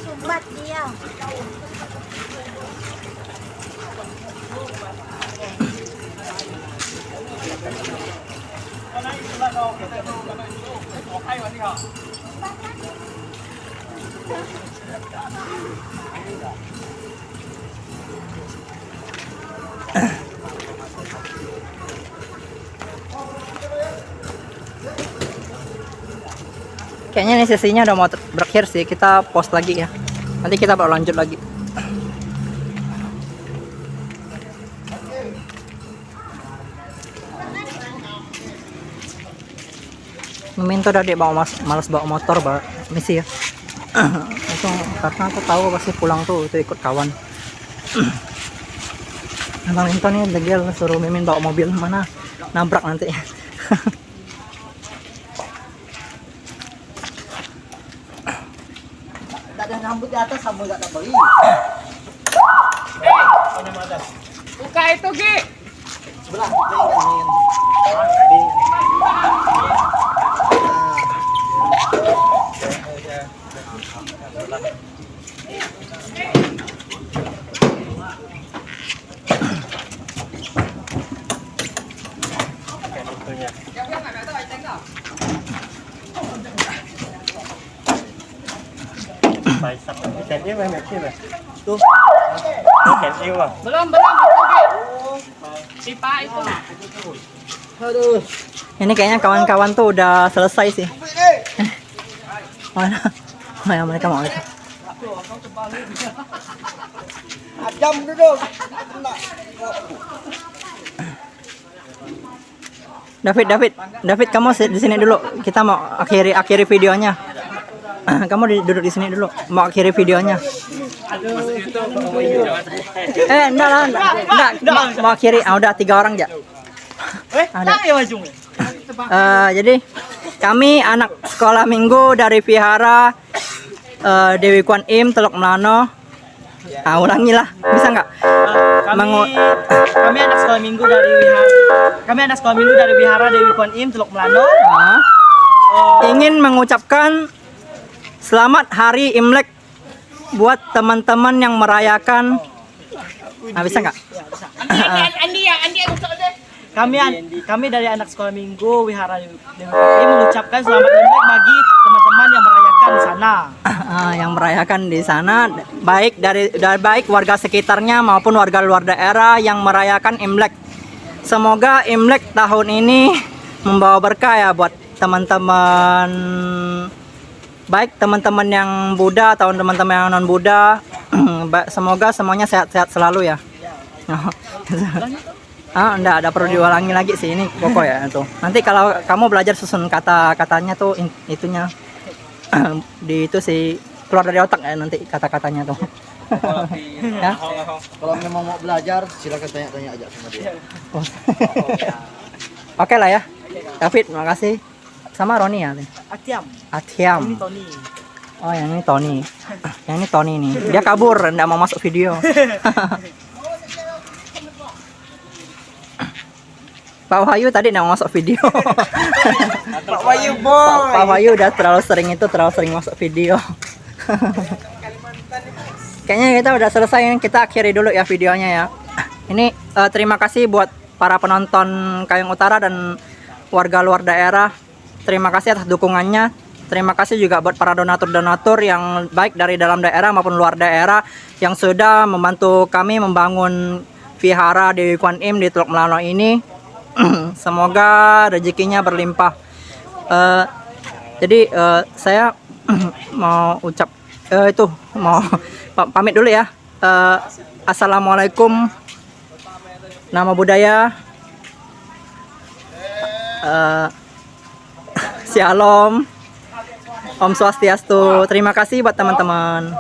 Sumbat dia. Kayaknya ini sesinya udah mau berakhir sih. Kita post lagi ya. Nanti kita baru lanjut lagi. Mimin tuh tadi malas bawa motor, misi ya. Itu karena aku tahu pasti pulang tuh itu ikut kawan. Abang Minto nih degil suruh Mimin bawa mobil, mana nabrak nanti. Tak ada rambut di atas, kamu nggak beli. Buka itu, Gi. Sebelah, tinggalin. Phải sắp kẹt yêu em kia này. Tuh. Kẹt yêu à? Belum itu, Gi. Pipa itu. Aduh. Ini kayaknya kawan-kawan tuh udah selesai sih. Mana? Mana mereka mau itu? Jam duduk. David, kamu di sini dulu. Kita mau akhiri videonya. Kamu duduk di sini dulu. Mau akhiri videonya. Enggak. Mau akhiri. Udah 3 orang ya. Ada. Jadi kami anak sekolah minggu dari Vihara Dewi Kwan Im Teluk Melano. Ulangi lah, bisa nggak? Kami anak sekolah minggu dari Wihara. Kami anak sekolah minggu dari Wihara Dewi Kwan Im Teluk Melano. Ingin mengucapkan selamat Hari Imlek buat teman-teman yang merayakan. Bisa nggak? Andi yang usah deh. Kami dari anak sekolah minggu Wihara Dewi Kwan Im mengucapkan selamat Imlek bagi teman-teman yang merayakan di sana. Yang merayakan di sana baik dari baik warga sekitarnya maupun warga luar daerah yang merayakan Imlek. Semoga Imlek tahun ini membawa berkah ya buat teman-teman, baik teman-teman yang Buddha atau teman-teman yang non Buddha. Semoga semuanya sehat-sehat selalu ya. Enggak ada perlu diulangi lagi sih, ini pokok ya tuh. Nanti kalau kamu belajar susun kata-katanya tuh itunya di itu sih keluar dari otak ya nanti kata-katanya tuh. Ya? Kalau memang mau belajar, silakan tanya-tanya aja sama dia. Oke lah ya. David, makasih. Sama Roni ya. Atiam. Ini Tony. Oh, yang ini Tony. Yang ini Tony nih. Dia kabur, enggak mau masuk video. Pak Wahyu tadi enggak mau masuk video. Pak Wahyu boy. Pak Wahyu udah terlalu sering masuk video. Kayaknya kita udah selesai, kita akhiri dulu ya videonya ya. Ini terima kasih buat para penonton Kayong Utara dan warga luar daerah. Terima kasih atas dukungannya. Terima kasih juga buat para donatur-donatur yang baik dari dalam daerah maupun luar daerah yang sudah membantu kami membangun vihara Dewi Kwan Im di Teluk Melano ini. Semoga rezekinya berlimpah. Jadi saya mau ucap mau pamit dulu ya. Assalamualaikum, nama budaya, Shalom, Om Swastiastu. Terima kasih buat teman-teman.